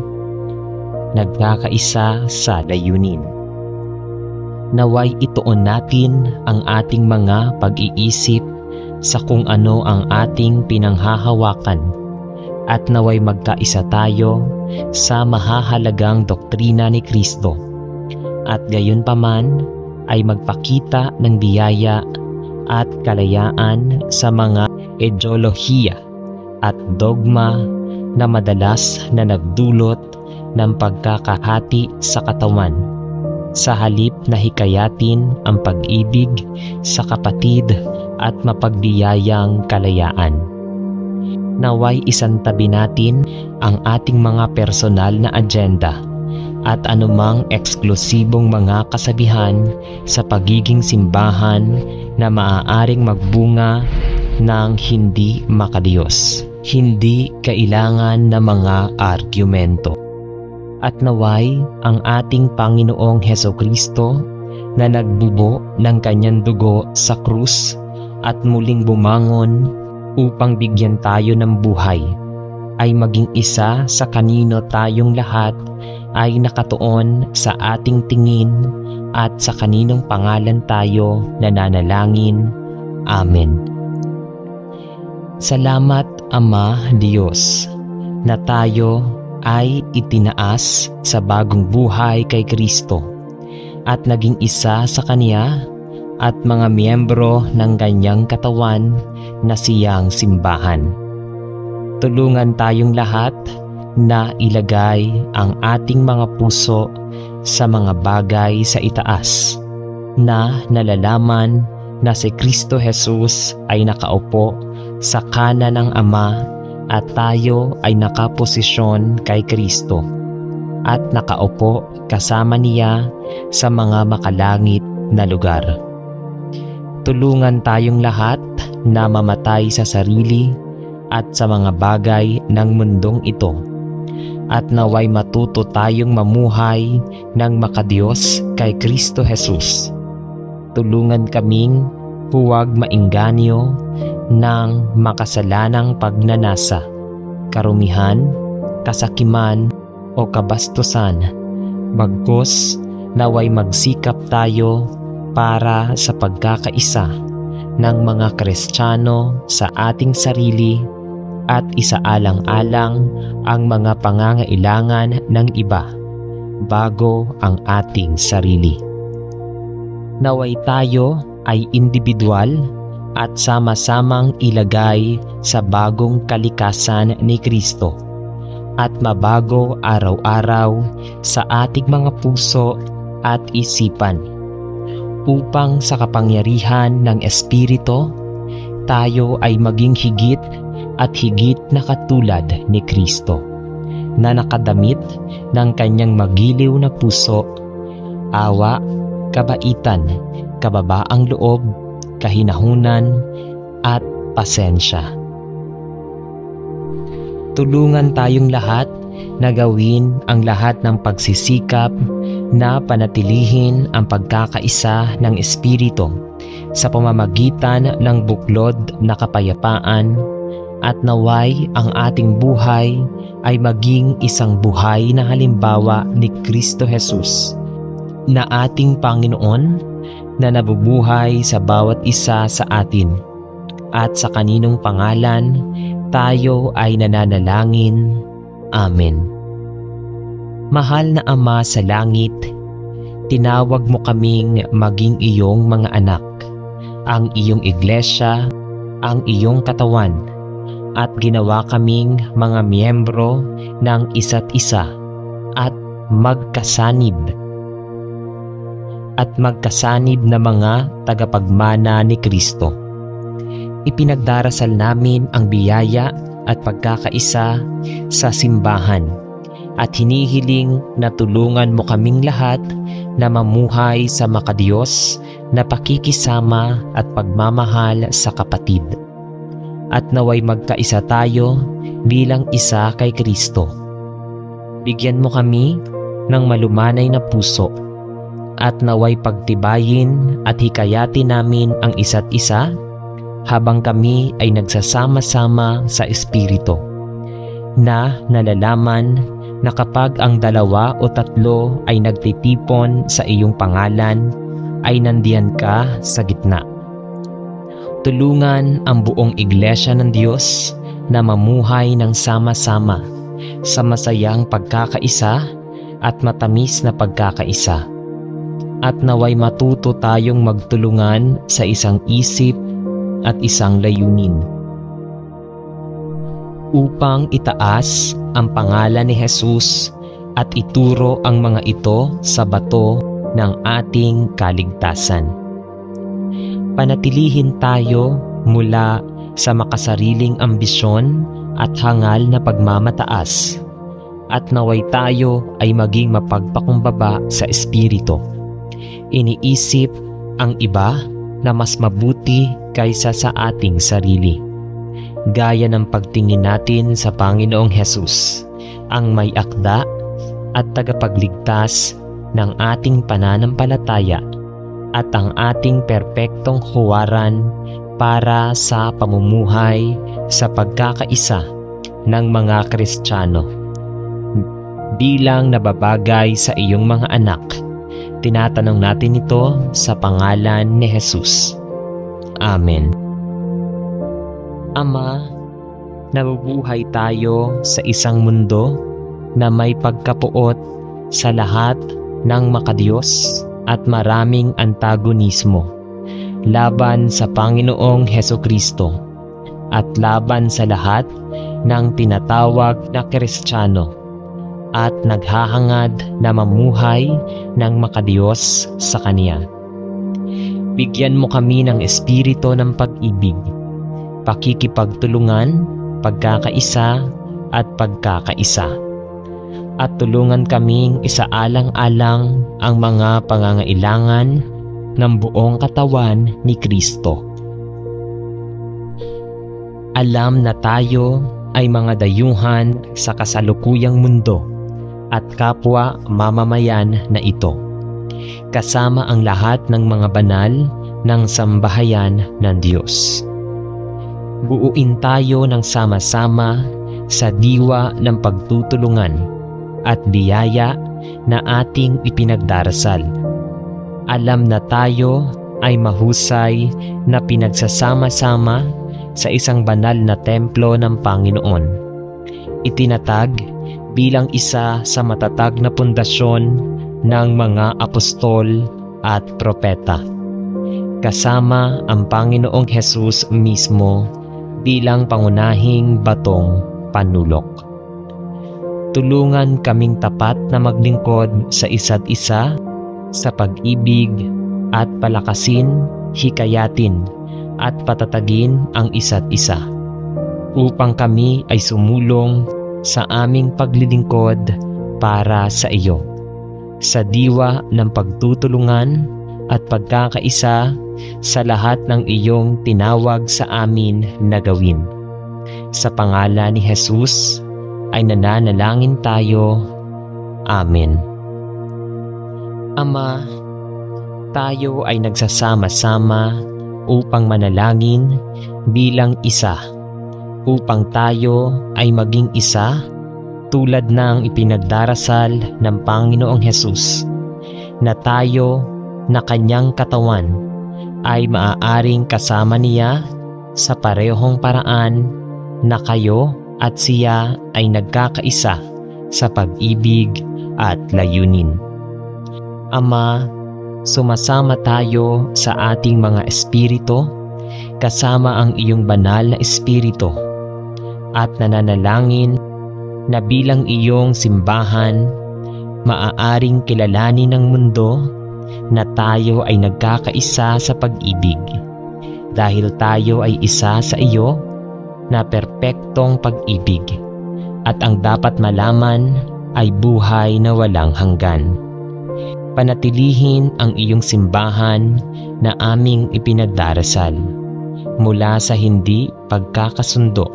[SPEAKER 1] nagkakaisa sa layunin. Naway ituon natin ang ating mga pag-iisip sa kung ano ang ating pinanghahawakan at naway magkaisa tayo sa mahahalagang doktrina ni Kristo at gayunpaman ay magpakita ng biyaya at kalayaan sa mga ideolohiya at dogma na madalas na nagdulot ng pagkakahati sa katawan, sa halip na hikayatin ang pag-ibig sa kapatid at mapagbiyayang kalayaan. Naway isantabi natin ang ating mga personal na agenda at anumang eksklusibong mga kasabihan sa pagiging simbahan na maaaring magbunga ng hindi makadiyos. Hindi kailangan ng mga argumento. At naway ang ating Panginoong Hesukristo na nagbubo ng kanyang dugo sa krus at muling bumangon upang bigyan tayo ng buhay ay maging isa sa kanino tayong lahat ay nakatuon sa ating tingin at sa kaninong pangalan tayo nananalangin. Amen. Salamat Ama Diyos na tayo ay itinaas sa bagong buhay kay Kristo at naging isa sa Kanya at mga miyembro ng Kanyang katawan na siyang simbahan. Tulungan tayong lahat na ilagay ang ating mga puso sa mga bagay sa itaas na nalalaman na si Kristo Jesus ay nakaupo sa kanan ng Ama at tayo ay nakaposisyon kay Kristo at nakaupo kasama niya sa mga makalangit na lugar. Tulungan tayong lahat na mamatay sa sarili at sa mga bagay ng mundong ito at naway matuto tayong mamuhay ng makadiyos kay Kristo Jesus. Tulungan kaming huwag maengganyo ng makasalanang pagnanasa, karumihan, kasakiman o kabastusan, bagkus naway magsikap tayo para sa pagkakaisa ng mga Kristiyano sa ating sarili at isaalang-alang ang mga pangangailangan ng iba bago ang ating sarili. Naway tayo ay individual at sama-samang ilagay sa bagong kalikasan ni Kristo at mabago araw-araw sa ating mga puso at isipan, upang sa kapangyarihan ng Espiritu tayo ay maging higit at higit na katulad ni Kristo, na nakadamit ng kanyang magiliw na puso, awa, kabaitan, kababaang loob, kahinahunan, at pasensya. Tulungan tayong lahat na gawin ang lahat ng pagsisikap na panatilihin ang pagkakaisa ng Espiritu sa pamamagitan ng buklod na kapayapaan, at naway ang ating buhay ay maging isang buhay na halimbawa ni Kristo Jesus, na ating Panginoon, na nabubuhay sa bawat isa sa atin, at sa kaninong pangalan tayo ay nananalangin. Amen. Mahal na Ama sa langit, tinawag mo kaming maging iyong mga anak, ang iyong iglesia, ang iyong katawan, at ginawa kaming mga miyembro ng isa't isa at magkasanib na mga tagapagmana ni Kristo. Ipinagdarasal namin ang biyaya at pagkakaisa sa simbahan, at hinihiling na tulungan mo kaming lahat na mamuhay sa makadiyos na pakikisama at pagmamahal sa kapatid. At naway magkaisa tayo bilang isa kay Kristo. Bigyan mo kami ng malumanay na puso, at naway pagtibayin at hikayatin namin ang isa't isa habang kami ay nagsasama-sama sa Espiritu, na nalalaman na kapag ang 2 o 3 ay nagtitipon sa iyong pangalan, ay nandiyan ka sa gitna. Tulungan ang buong iglesia ng Diyos na mamuhay ng sama-sama sa masayang pagkakaisa at matamis na pagkakaisa. At naway matuto tayong magtulungan sa isang isip at isang layunin, upang itaas ang pangalan ni Jesus at ituro ang mga ito sa bato ng ating kaligtasan. Panatilihin tayo mula sa makasariling ambisyon at hangal na pagmamataas, at naway tayo ay maging mapagpakumbaba sa Espiritu. Iniisip ang iba na mas mabuti kaysa sa ating sarili, gaya ng pagtingin natin sa Panginoong Hesus, ang may akda at tagapagligtas ng ating pananampalataya at ang ating perpektong huwaran para sa pamumuhay sa pagkakaisa ng mga Kristiyano. Bilang nababagay sa iyong mga anak, tinatanong natin ito sa pangalan ni Jesus. Amen. Ama, nabubuhay tayo sa isang mundo na may pagkapuot sa lahat ng makadiyos at maraming antagonismo laban sa Panginoong Hesukristo at laban sa lahat ng tinatawag na Kristiyano, at naghahangad na mamuhay ng makadiyos sa Kanya. Bigyan mo kami ng espiritu ng pag-ibig, pakikipagtulungan, pagkakaisa at pagkakaisa. At tulungan kaming isaalang-alang ang mga pangangailangan ng buong katawan ni Kristo. Alam na tayo ay mga dayuhan sa kasalukuyang mundo at kapwa mamamayan na ito, kasama ang lahat ng mga banal ng sambahayan ng Diyos. Buuin tayo ng sama-sama sa diwa ng pagtutulungan at biyaya na ating ipinagdarasal. Alam na tayo ay mahusay na pinagsasama-sama sa isang banal na templo ng Panginoon, itinatag bilang isa sa matatag na pundasyon ng mga apostol at propeta. kasama ang Panginoong Hesus mismo bilang pangunahing batong panulok. Tulungan kaming tapat na maglingkod sa isa't isa sa pag-ibig at palakasin, hikayatin at patatagin ang isa't isa upang kami ay sumulong sa aming paglilingkod para sa iyo, sa diwa ng pagtutulungan at pagkakaisa sa lahat ng iyong tinawag sa amin na gawin. Sa pangalan ni Jesus ay nananalangin tayo. Amen. Ama, tayo ay nagsasama-sama upang manalangin bilang isa, upang tayo ay maging isa tulad ng ipinagdarasal ng Panginoong Hesus, na tayo na kanyang katawan ay maaaring kasama niya sa parehong paraan na kayo at siya ay nagkakaisa sa pag-ibig at layunin. Ama, sumasama tayo sa ating mga espiritu kasama ang iyong banal na espiritu at nananalangin na bilang iyong simbahan, maaaring kilalanin ng mundo na tayo ay nagkakaisa sa pag-ibig dahil tayo ay isa sa iyo na perpektong pag-ibig at ang dapat malaman ay buhay na walang hanggan. Panatilihin ang iyong simbahan na aming ipinagdarasal mula sa hindi pagkakasundo,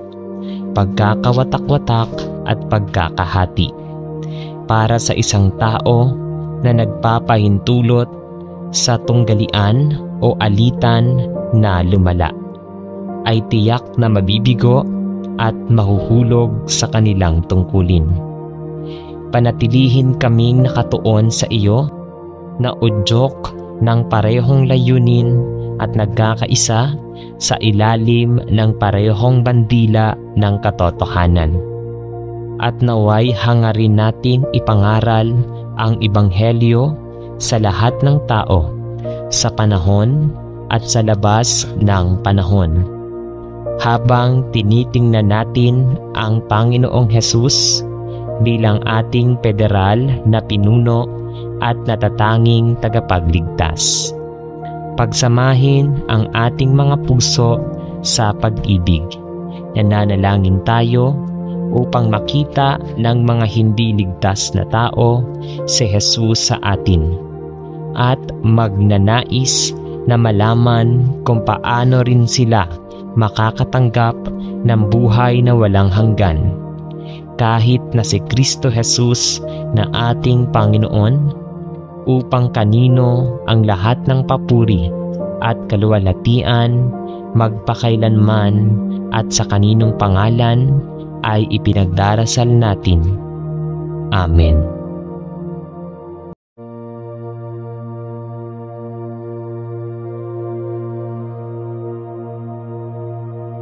[SPEAKER 1] pagkakawatak-watak at pagkakahati para sa isang tao na nagpapahintulot sa tunggalian o alitan na lumala, ay tiyak na mabibigo at mahuhulog sa kanilang tungkulin. Panatilihin kaming nakatuon sa iyo na udyok ng parehong layunin at nagkakaisa sa ilalim ng parehong bandila ng katotohanan. At naway hangarin natin ipangaral ang Ebanghelyo sa lahat ng tao, sa panahon at sa labas ng panahon. Habang tinitingnan natin ang Panginoong Hesus bilang ating federal na pinuno at natatanging tagapagligtas. Pagsamahin ang ating mga puso sa pag-ibig. Nananalangin tayo upang makita ng mga hindi ligtas na tao si Jesus sa atin at magnanais na malaman kung paano rin sila makakatanggap ng buhay na walang hanggan kahit na si Kristo Jesus na ating Panginoon, upang kanino ang lahat ng papuri at kaluwalhatian magpakailanman at sa kaninong pangalan ay ipinagdarasal natin. Amen.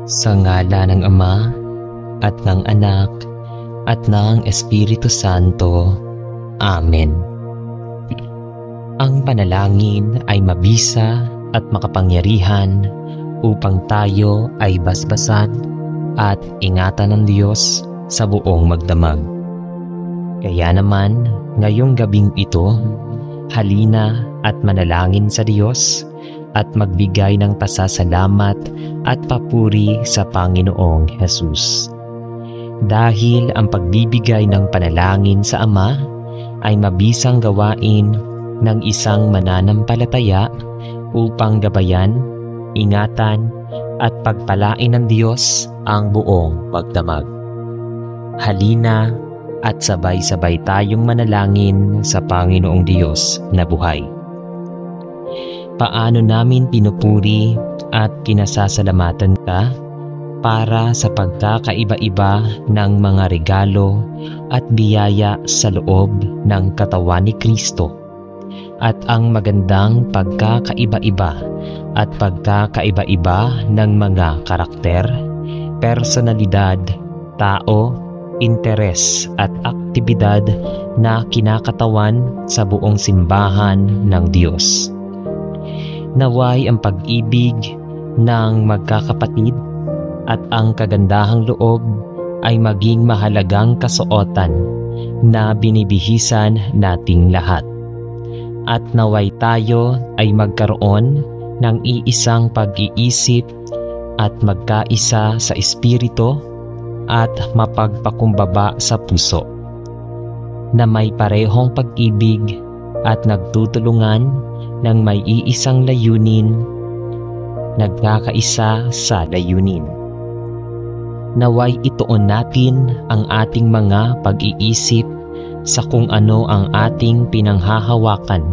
[SPEAKER 1] Sa ngala ng Ama at ng Anak at ng Espiritu Santo. Amen. Ang panalangin ay mabisa at makapangyarihan upang tayo ay basbasan at ingatan ng Diyos sa buong magdamag. Kaya naman, ngayong gabing ito, halina at manalangin sa Diyos at magbigay ng pasasalamat at papuri sa Panginoong Hesus. Dahil ang pagbibigay ng panalangin sa Ama ay mabisang gawain ng isang mananampalataya upang gabayan, ingatan at pagpalain ng Diyos ang buong magdamag. Halina at sabay-sabay tayong manalangin sa Panginoong Diyos na buhay. Paano namin pinupuri at kinasasalamatan ka para sa pagkakaiba-iba ng mga regalo at biyaya sa loob ng katawan ni Kristo at ang magandang pagkakaiba-iba at pagkakaiba-iba ng mga karakter, personalidad, tao, interes at aktibidad na kinakatawan sa buong simbahan ng Diyos. Naway ang pag-ibig ng magkakapatid at ang kagandahang loob ay maging mahalagang kasuotan na binibihisan nating lahat. At naway tayo ay magkaroon ng iisang pag-iisip at magkaisa sa espiritu at mapagpakumbaba sa puso, na may parehong pag-ibig at nagtutulungan ng may iisang layunin, nagkakaisa sa layunin. Naway ituon natin ang ating mga pag-iisip sa kung ano ang ating pinanghahawakan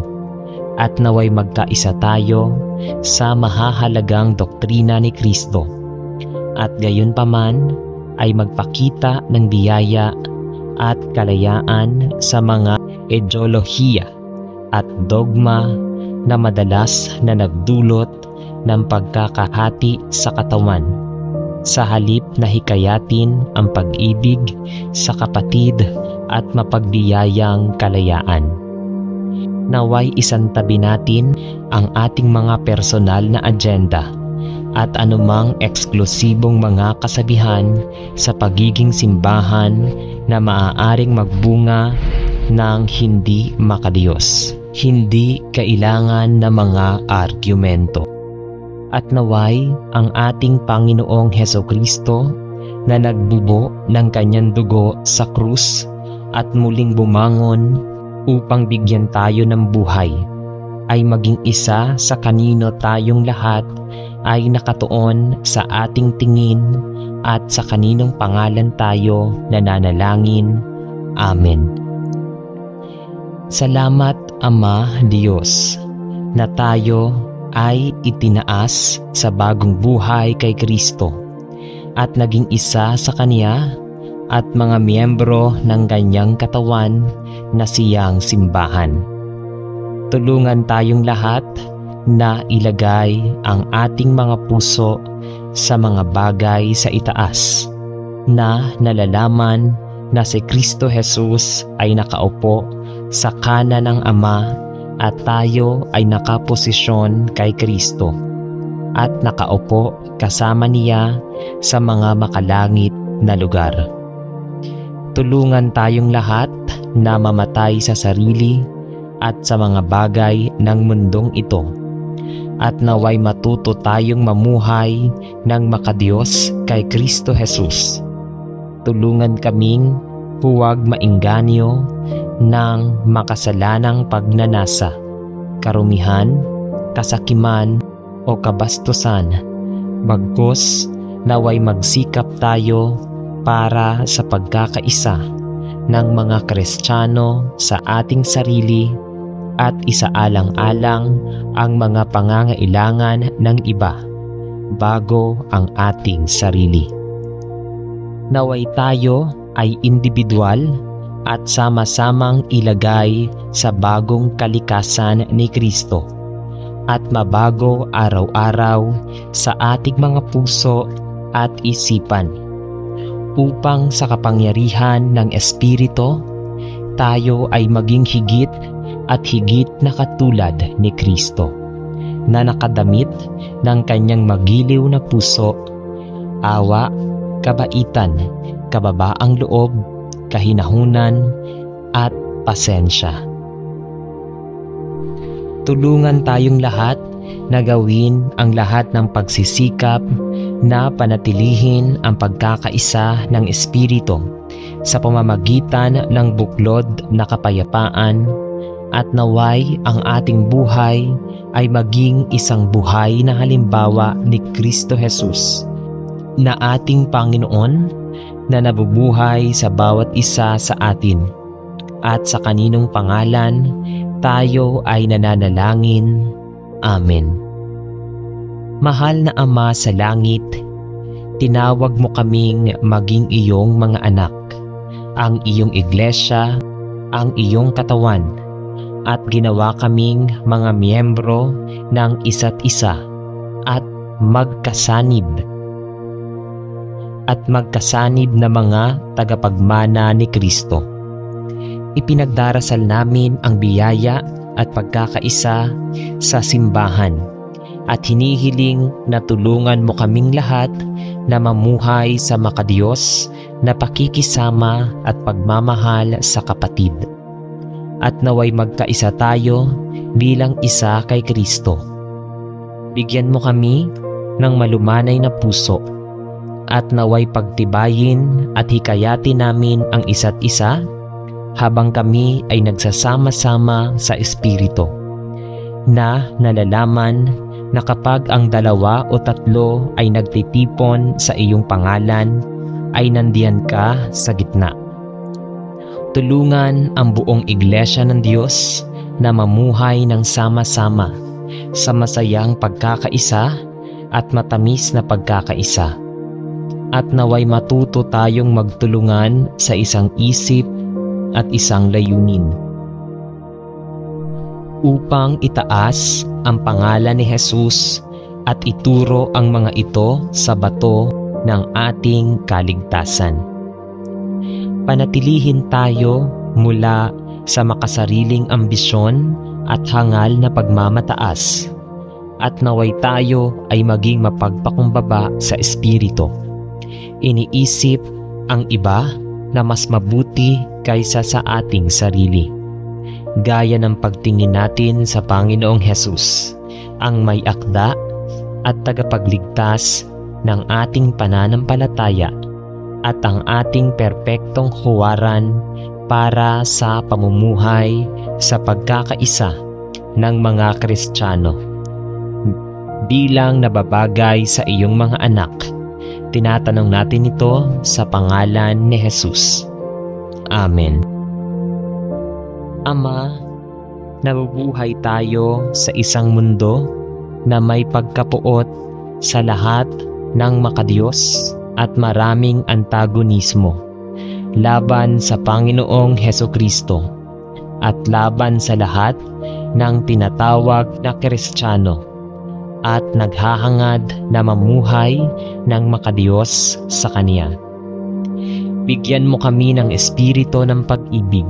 [SPEAKER 1] at naway magkaisa tayo sa mahahalagang doktrina ni Kristo at gayunpaman ay magpakita ng biyaya at kalayaan sa mga ideolohiya at dogma na madalas na nagdulot ng pagkakahati sa katawan, sa halip na hikayatin ang pag-ibig sa kapatid at mapagbiyayang kalayaan. Naway isantabi natin ang ating mga personal na agenda at anumang eksklusibong mga kasabihan sa pagiging simbahan na maaaring magbunga ng hindi makadiyos. Hindi kailangan ng mga argumento. At naway ang ating Panginoong Hesukristo na nagbubo ng kanyang dugo sa krus at muling bumangon upang bigyan tayo ng buhay ay maging isa sa kanino tayong lahat ay nakatuon sa ating tingin at sa kaninong pangalan tayo nananalangin. Amen. Salamat Ama Diyos na tayo ay itinaas sa bagong buhay kay Kristo at naging isa sa Kanya at mga miyembro ng Kanyang katawan na siyang simbahan. Tulungan tayong lahat na ilagay ang ating mga puso sa mga bagay sa itaas na nalalaman na si Kristo Jesus ay nakaupo sa kanan ng Ama at tayo ay nakaposisyon kay Kristo at nakaupo kasama niya sa mga makalangit na lugar. Tulungan tayong lahat na mamatay sa sarili at sa mga bagay ng mundong ito at naway matuto tayong mamuhay ng makadiyos kay Kristo Jesus. Tulungan kaming huwag maengganyo ng makasalanang pagnanasa, karumihan, kasakiman o kabastusan, bagkus naway magsikap tayo para sa pagkakaisa ng mga Kristiyano sa ating sarili at isaalang-alang ang mga pangangailangan ng iba bago ang ating sarili. Naway tayo ay individual at sama-samang ilagay sa bagong kalikasan ni Kristo at mabago araw-araw sa ating mga puso at isipan upang sa kapangyarihan ng Espiritu tayo ay maging higit at higit na katulad ni Kristo na nakadamit ng kanyang magiliw na puso, awa, kabaitan, kababaang loob, kahinahunan at pasensya. Tulungan tayong lahat na gawin ang lahat ng pagsisikap na panatilihin ang pagkakaisa ng Espiritu sa pamamagitan ng buklod na kapayapaan at naway ang ating buhay ay maging isang buhay na halimbawa ni Kristo Jesus na ating Panginoon na nabubuhay sa bawat isa sa atin at sa kaninong pangalan tayo ay nananalangin. Amen. Mahal na Ama sa langit, tinawag mo kaming maging iyong mga anak, ang iyong iglesia, ang iyong katawan, at ginawa kaming mga miyembro ng isa't isa at magkasanib na mga tagapagmana ni Kristo. Ipinagdarasal namin ang biyaya at pagkakaisa sa simbahan at hinihiling na tulungan mo kaming lahat na mamuhay sa makadiyos na pakikisama at pagmamahal sa kapatid. At naway magkaisa tayo bilang isa kay Kristo. Bigyan mo kami ng malumanay na puso at naway pagtibayin at hikayatin namin ang isa't isa habang kami ay nagsasama-sama sa Espiritu, na nalalaman na kapag ang 2 o 3 ay nagtitipon sa iyong pangalan, ay nandiyan ka sa gitna. Tulungan ang buong Iglesia ng Diyos na mamuhay ng sama-sama sa masayang pagkakaisa at matamis na pagkakaisa. At naway matuto tayong magtulungan sa isang isip at isang layunin, upang itaas ang pangalan ni Jesus at ituro ang mga ito sa bato ng ating kaligtasan. Panatilihin tayo mula sa makasariling ambisyon at hangal na pagmamataas, at naway tayo ay maging mapagpakumbaba sa Espiritu. Iniisip ang iba na mas mabuti kaysa sa ating sarili, gaya ng pagtingin natin sa Panginoong Hesus, ang may akda at tagapagligtas ng ating pananampalataya at ang ating perpektong huwaran para sa pamumuhay sa pagkakaisa ng mga Kristiyano. Bilang nababagay sa iyong mga anak, tinatanong natin ito sa pangalan ni Jesus. Amen. Ama, nabubuhay tayo sa isang mundo na may pagkapuot sa lahat ng makadiyos at maraming antagonismo laban sa Panginoong Hesukristo at laban sa lahat ng tinatawag na Kristiyano at naghahangad na mamuhay ng makadiyos sa Kanya. Bigyan mo kami ng espiritu ng pag-ibig,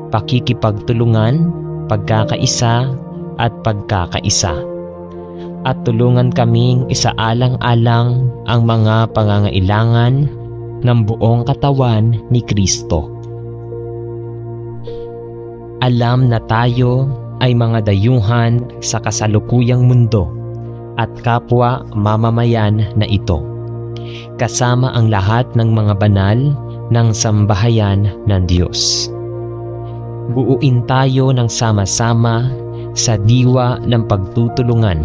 [SPEAKER 1] pakikipagtulungan, pagkakaisa at pagkakaisa. At tulungan kaming isaalang-alang ang mga pangangailangan ng buong katawan ni Kristo. Alam na tayo ay mga dayuhan sa kasalukuyang mundo at kapwa mamamayan na ito, kasama ang lahat ng mga banal ng sambahayan ng Diyos. Buuin tayo ng sama-sama sa diwa ng pagtutulungan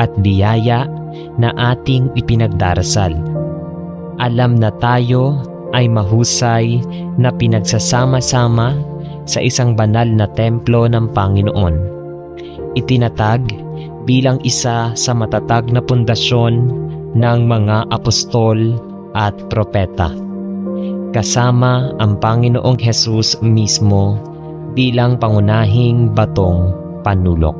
[SPEAKER 1] at biyaya na ating ipinagdarasal. Alam na tayo ay mahusay na pinagsasama-sama sa isang banal na templo ng Panginoon, itinatag bilang isa sa matatag na pundasyon ng mga apostol at propeta, kasama ang Panginoong Hesus mismo bilang pangunahing batong panulok.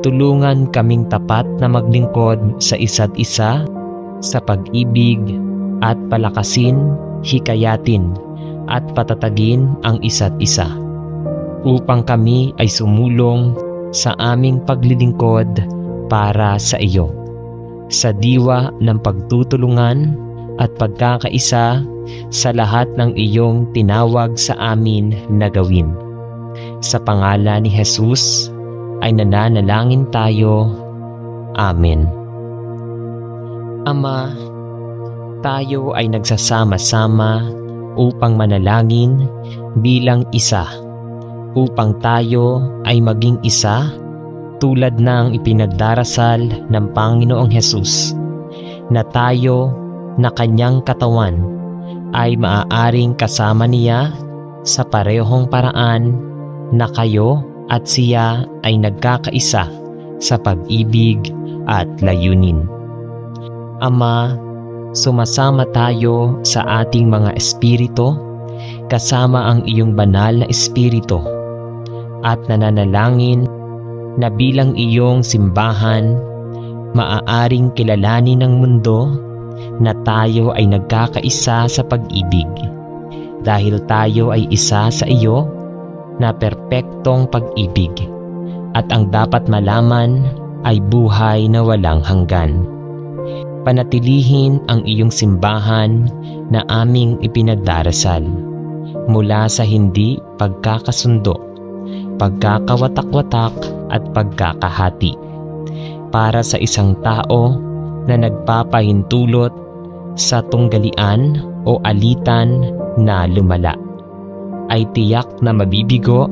[SPEAKER 1] Tulungan kaming tapat na maglingkod sa isa't isa sa pag-ibig at palakasin, hikayatin at patatagin ang isa't isa, upang kami ay sumulong sa aming paglilingkod para sa iyo, sa diwa ng pagtutulungan at pagkakaisa sa lahat ng iyong tinawag sa amin na gawin. Sa pangalan ni Jesus ay nananalangin tayo. Amen. Ama, tayo ay nagsasama-sama upang manalangin bilang isa, upang tayo ay maging isa tulad ng ipinagdarasal ng Panginoong Hesus, na tayo na kanyang katawan ay maaaring kasama niya sa parehong paraan na kayo at siya ay nagkakaisa sa pag-ibig at layunin. Ama, sumasama tayo sa ating mga espiritu kasama ang iyong banal na espiritu at nananalangin na bilang iyong simbahan maaaring kilalanin ng mundo na tayo ay nagkakaisa sa pag-ibig dahil tayo ay isa sa iyo na perpektong pag-ibig, at ang dapat malaman ay buhay na walang hanggan. Panatilihin ang iyong simbahan na aming ipinagdarasal mula sa hindi pagkakasundo, pagkakawatak-watak at pagkakahati para sa isang tao na nagpapahintulot sa tunggalian o alitan na lumala, ay tiyak na mabibigo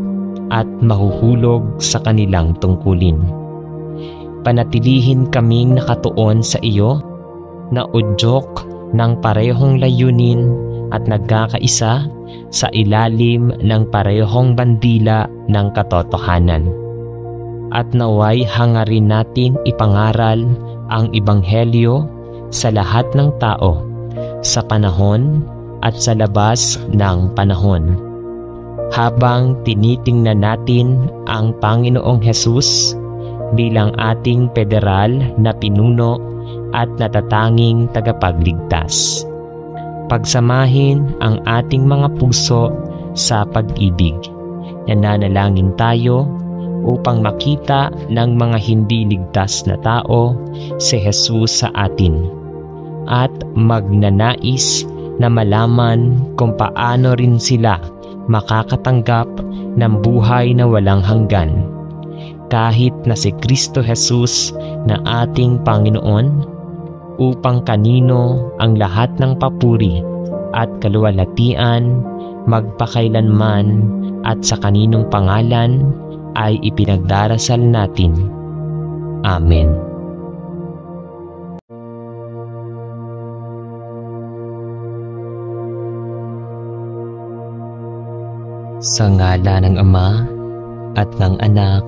[SPEAKER 1] at mahuhulog sa kanilang tungkulin. Panatilihin kaming nakatuon sa iyo na udyok ng parehong layunin at nagkakaisa sa ilalim ng parehong bandila ng katotohanan. At naway hangarin natin ipangaral ang Ebanghelyo sa lahat ng tao, sa panahon at sa labas ng panahon. Habang tinitingnan natin ang Panginoong Hesus bilang ating federal na pinuno at natatanging tagapagligtas. Pagsamahin ang ating mga puso sa pag-ibig. Nananalangin tayo upang makita ng mga hindi ligtas na tao si Jesus sa atin at magnanais na malaman kung paano rin sila makakatanggap ng buhay na walang hanggan kahit na si Kristo Jesus na ating Panginoon, upang kanino ang lahat ng papuri at kaluwalhatian magpakailanman at sa kaninong pangalan ay ipinagdarasal natin. Amen. Sa ngala ng Ama at ng Anak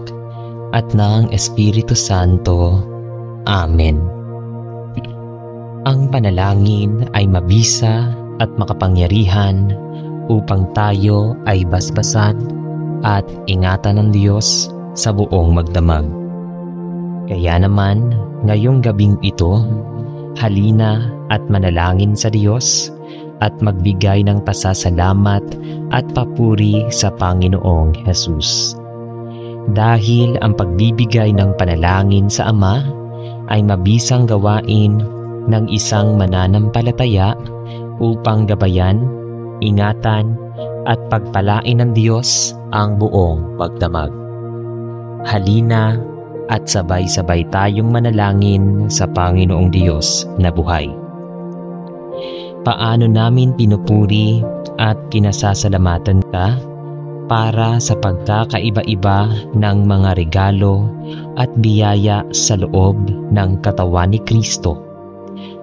[SPEAKER 1] at ng Espiritu Santo. Amen. Ang panalangin ay mabisa at makapangyarihan upang tayo ay basbasan at ingatan ng Diyos sa buong magdamag. Kaya naman, ngayong gabing ito, halina at manalangin sa Diyos at magbigay ng pasasalamat at papuri sa Panginoong Hesus. Dahil ang pagbibigay ng panalangin sa Ama ay mabisang gawain ng isang mananampalataya upang gabayan, ingatan at pagpalain ng Diyos ang buong magdamag. Halina at sabay-sabay tayong manalangin sa Panginoong Diyos na buhay. Paano namin pinupuri at kinasasalamatan ka para sa pagkakaiba-iba ng mga regalo at biyaya sa loob ng katawan ni Kristo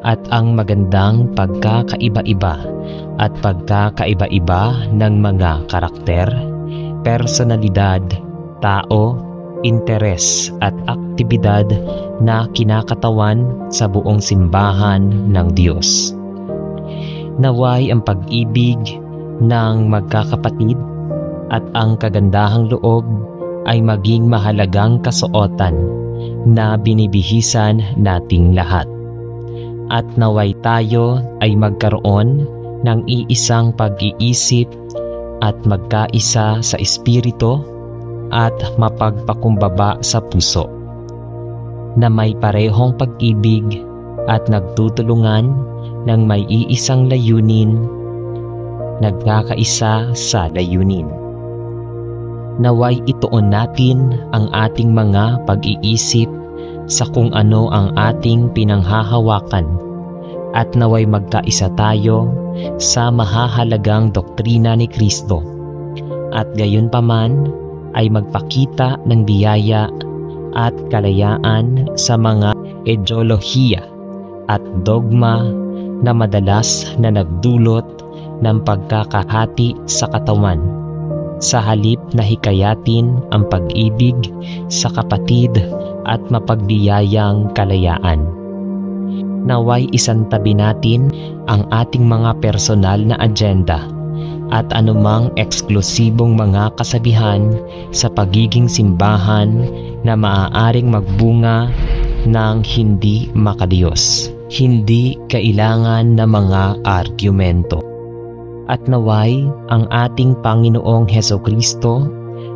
[SPEAKER 1] at ang magandang pagkakaiba-iba at pagkakaiba-iba ng mga karakter, personalidad, tao, interes at aktibidad na kinakatawan sa buong simbahan ng Diyos. Naway ang pag-ibig ng magkakapatid at ang kagandahang loob ay maging mahalagang kasuotan na binibihisan nating lahat. At naway tayo ay magkaroon ng iisang pag-iisip at magkaisa sa espiritu at mapagpakumbaba sa puso, na may parehong pag-ibig at nagtutulungan ng may iisang layunin, nagkakaisa sa layunin. Naway ituon natin ang ating mga pag-iisip sa kung ano ang ating pinanghahawakan at naway magkaisa tayo sa mahahalagang doktrina ni Kristo at gayunpaman ay magpakita ng biyaya at kalayaan sa mga ideolohiya at dogma na madalas na nagdulot ng pagkakahati sa katawan, sa halip na hikayatin ang pag-ibig sa kapatid at mapagbiyayang kalayaan. Naway isantabi natin ang ating mga personal na agenda at anumang eksklusibong mga kasabihan sa pagiging simbahan na maaaring magbunga ng hindi makadiyos. Hindi kailangan ng mga argumento. At naway ang ating Panginoong Hesukristo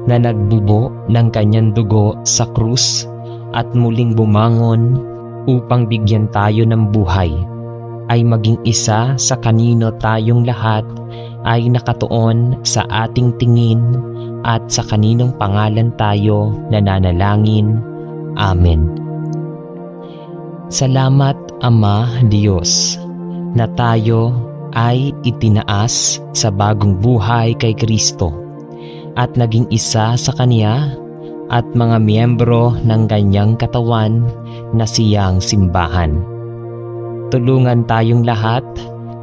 [SPEAKER 1] na nagbubo ng kanyang dugo sa krus at muling bumangon upang bigyan tayo ng buhay, ay maging isa sa kanino tayong lahat ay nakatuon sa ating tingin at sa kaninong pangalan tayo nananalangin. Amen. Salamat, Ama Diyos, na tayo ay itinaas sa bagong buhay kay Kristo at naging isa sa Kanya at mga miyembro ng Kanyang katawan na siyang simbahan. Tulungan tayong lahat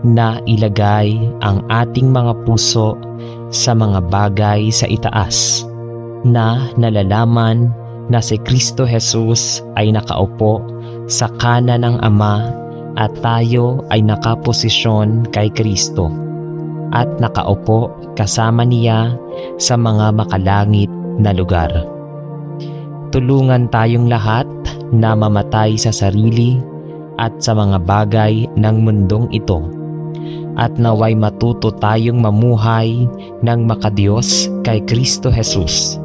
[SPEAKER 1] na ilagay ang ating mga puso sa mga bagay sa itaas, na nalalaman na si Kristo Jesus ay nakaupo sa kanan ng Ama at tayo ay nakaposisyon kay Kristo at nakaupo kasama niya sa mga makalangit na lugar. Tulungan tayong lahat na mamatay sa sarili at sa mga bagay ng mundong ito, at naway matuto tayong mamuhay ng makadiyos kay Kristo Jesus.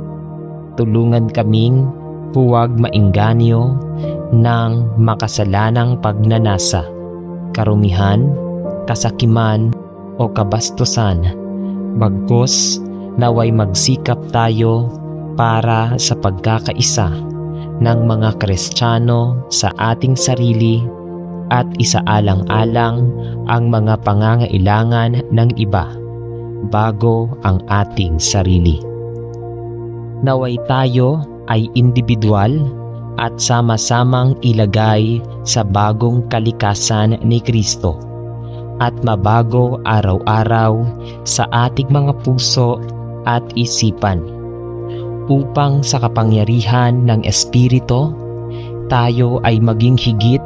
[SPEAKER 1] Tulungan kaming huwag maengganyo ng makasalanang pagnanasa, karumihan, kasakiman o kabastusan, bagkus naway magsikap tayo para sa pagkakaisa ng mga Kristiyano sa ating sarili at isaalang-alang ang mga pangangailangan ng iba bago ang ating sarili. Naway tayo ay individual at sama-samang ilagay sa bagong kalikasan ni Kristo at mabago araw-araw sa ating mga puso at isipan, upang sa kapangyarihan ng Espiritu tayo ay maging higit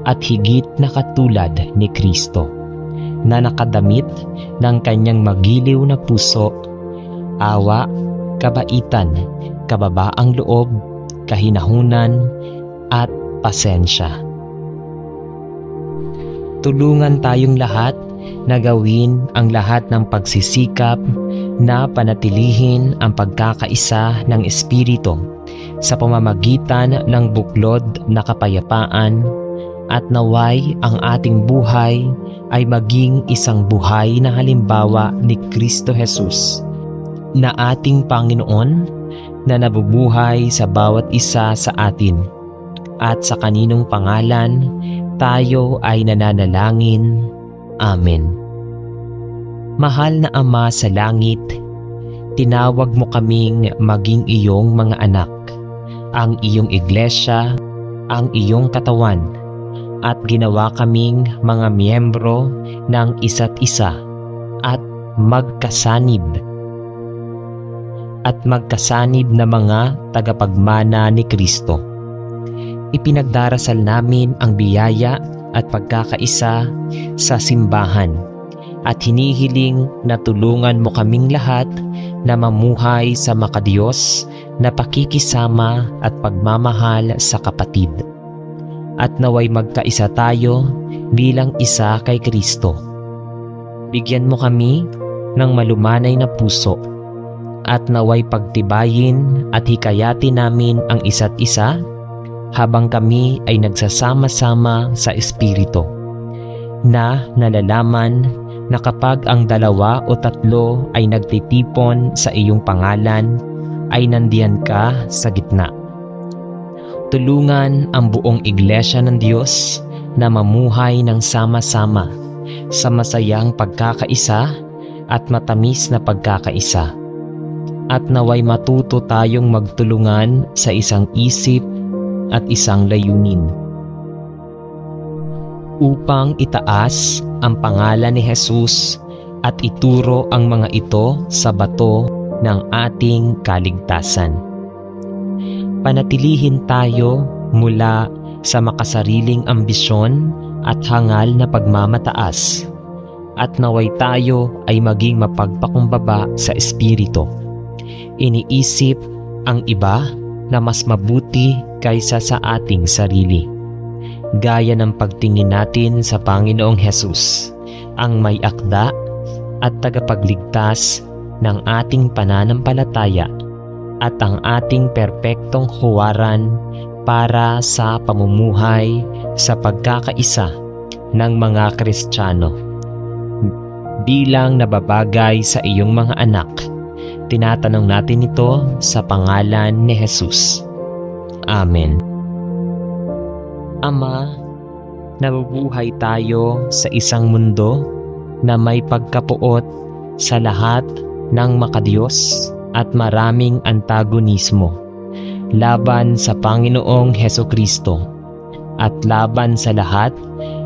[SPEAKER 1] at higit na katulad ni Kristo, na nakadamit ng Kanyang magiliw na puso, awa, kabaitan, kababaang loob, kahinahunan, at pasensya. Tulungan tayong lahat na gawin ang lahat ng pagsisikap na panatilihin ang pagkakaisa ng Espiritu sa pamamagitan ng buklod na kapayapaan, at naway ang ating buhay ay maging isang buhay na halimbawa ni Kristo Jesus, na ating Panginoon, na nabubuhay sa bawat isa sa atin, at sa kaninong pangalan tayo ay nananalangin. Amen. Mahal na Ama sa langit, tinawag mo kaming maging iyong mga anak, ang iyong iglesia, ang iyong katawan, at ginawa kaming mga miyembro ng isa't isa at magkasanib na mga tagapagmana ni Kristo. Ipinagdarasal namin ang biyaya at pagkakaisa sa simbahan, at hinihiling na tulungan mo kaming lahat na mamuhay sa makadiyos na pakikisama at pagmamahal sa kapatid, at naway magkaisa tayo bilang isa kay Kristo. Bigyan mo kami ng malumanay na puso, at naway pagtibayin at hikayatin namin ang isa't isa habang kami ay nagsasama-sama sa Espiritu, na nalalaman na kapag ang 2 o 3 ay nagtitipon sa iyong pangalan, ay nandiyan ka sa gitna. Tulungan ang buong iglesia ng Diyos na mamuhay ng sama-sama sa masayang pagkakaisa at matamis na pagkakaisa, at naway matuto tayong magtulungan sa isang isip at isang layunin, upang itaas ang pangalan ni Jesus at ituro ang mga ito sa bato ng ating kaligtasan. Panatilihin tayo mula sa makasariling ambisyon at hangal na pagmamataas, at naway tayo ay maging mapagpakumbaba sa Espiritu. Iniisip ang iba na mas mabuti kaysa sa ating sarili, gaya ng pagtingin natin sa Panginoong Hesus, ang may akda at tagapagligtas ng ating pananampalataya, at ang ating perpektong huwaran para sa pamumuhay sa pagkakaisa ng mga Kristiyano. Bilang nababagay sa iyong mga anak, tinatanong natin ito sa pangalan ni Jesus. Amen. Ama, nabubuhay tayo sa isang mundo na may pagkapuot sa lahat ng makadiyos at maraming antagonismo laban sa Panginoong Hesukristo at laban sa lahat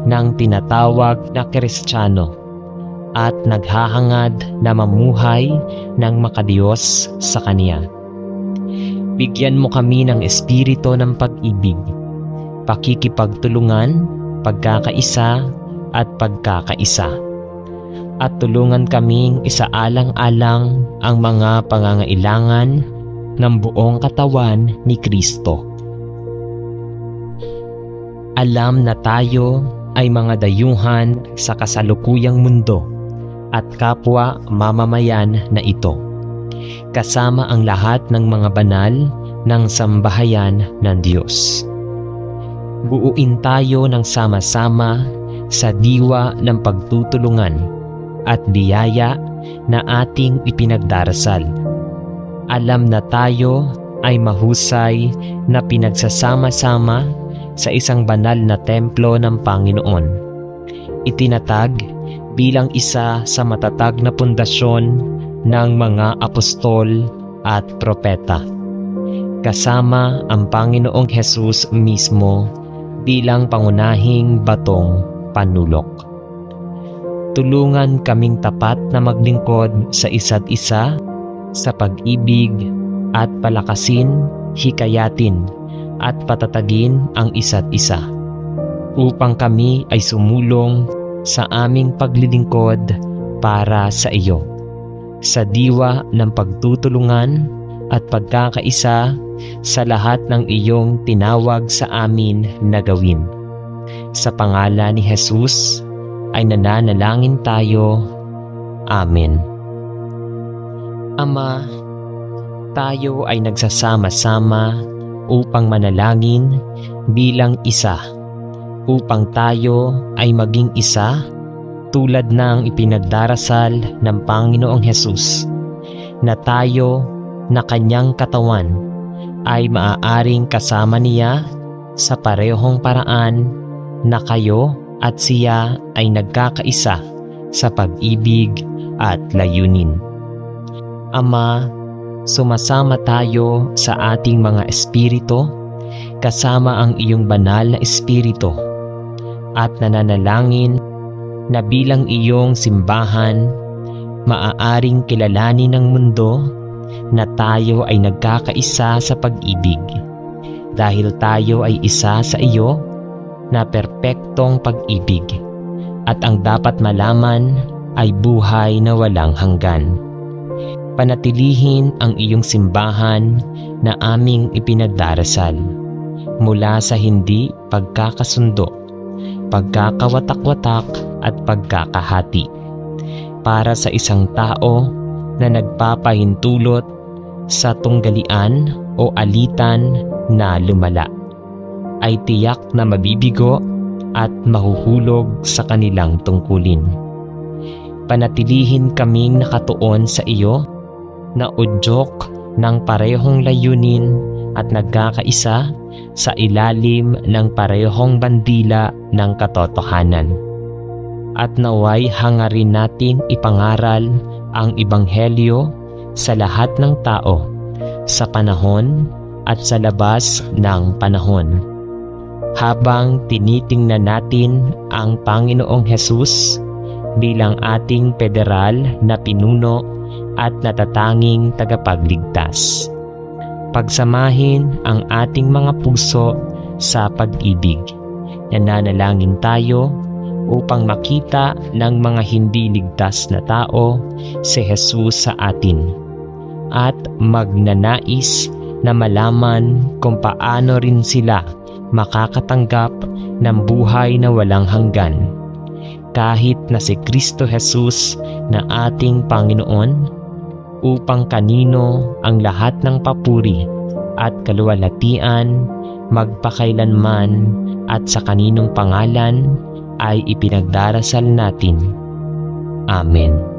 [SPEAKER 1] ng tinatawag na Kristiyano at naghahangad na mamuhay ng makadiyos sa Kanya. Bigyan mo kami ng espiritu ng pag-ibig, pakikipagtulungan, pagkakaisa at pagkakaisa. At tulungan kaming isaalang-alang ang mga pangangailangan ng buong katawan ni Kristo. Alam na tayo ay mga dayuhan sa kasalukuyang mundo at kapwa mamamayan na ito, kasama ang lahat ng mga banal ng sambahayan ng Diyos. Buuin tayo ng sama-sama sa diwa ng pagtutulungan at biyaya na ating ipinagdarasal. Alam na tayo ay mahusay na pinagsasama-sama sa isang banal na templo ng Panginoon, itinatag bilang isa sa matatag na pundasyon ng mga apostol at propeta, kasama ang Panginoong Jesus mismo bilang pangunahing batong panulok. Tulungan kaming tapat na maglingkod sa isa't isa sa pag-ibig at palakasin, hikayatin at patatagin ang isa't isa upang kami ay sumulong sa aming paglilingkod para sa iyo, sa diwa ng pagtutulungan at pagkakaisa sa lahat ng iyong tinawag sa amin na gawin. Sa pangalan ni Jesus ay nananalangin tayo. Amen. Ama, tayo ay nagsasama-sama upang manalangin bilang isa, upang tayo ay maging isa tulad ng ipinagdarasal ng Panginoong Jesus, na tayo na kanyang katawan ay maaaring kasama niya sa parehong paraan na kayo at siya ay nagkakaisa sa pag-ibig at layunin. Ama, sumasama tayo sa ating mga espiritu kasama ang iyong banal na espiritu at nananalangin na bilang iyong simbahan maaaring kilalanin ng mundo na tayo ay nagkakaisa sa pag-ibig dahil tayo ay isa sa iyo na perpektong pag-ibig at ang dapat malaman ay buhay na walang hanggan. Panatilihin ang iyong simbahan na aming ipinagdarasal mula sa hindi pagkakasundo, pagkakawatak-watak at pagkakahati para sa isang tao na nagpapahintulot sa tunggalian o alitan na lumala ay tiyak na mabibigo at mahuhulog sa kanilang tungkulin. Panatilihin kaming nakatuon sa iyo na udyok ng parehong layunin at nagkakaisa sa ilalim ng parehong bandila ng katotohanan. At naway hangarin natin ipangaral ang Ebanghelyo sa lahat ng tao sa panahon at sa labas ng panahon. Habang tinitingnan natin ang Panginoong Jesus bilang ating federal na pinuno at natatanging tagapagligtas. Pagsamahin ang ating mga puso sa pag-ibig. Nananalangin tayo upang makita ng mga hindi ligtas na tao si Jesus sa atin at magnanais na malaman kung paano rin sila makakatanggap ng buhay na walang hanggan kahit na si Kristo Jesus na ating Panginoon, upang kanino ang lahat ng papuri at kaluwalhatian magpakailanman at sa kaninong pangalan ay ipinagdarasal natin. Amen.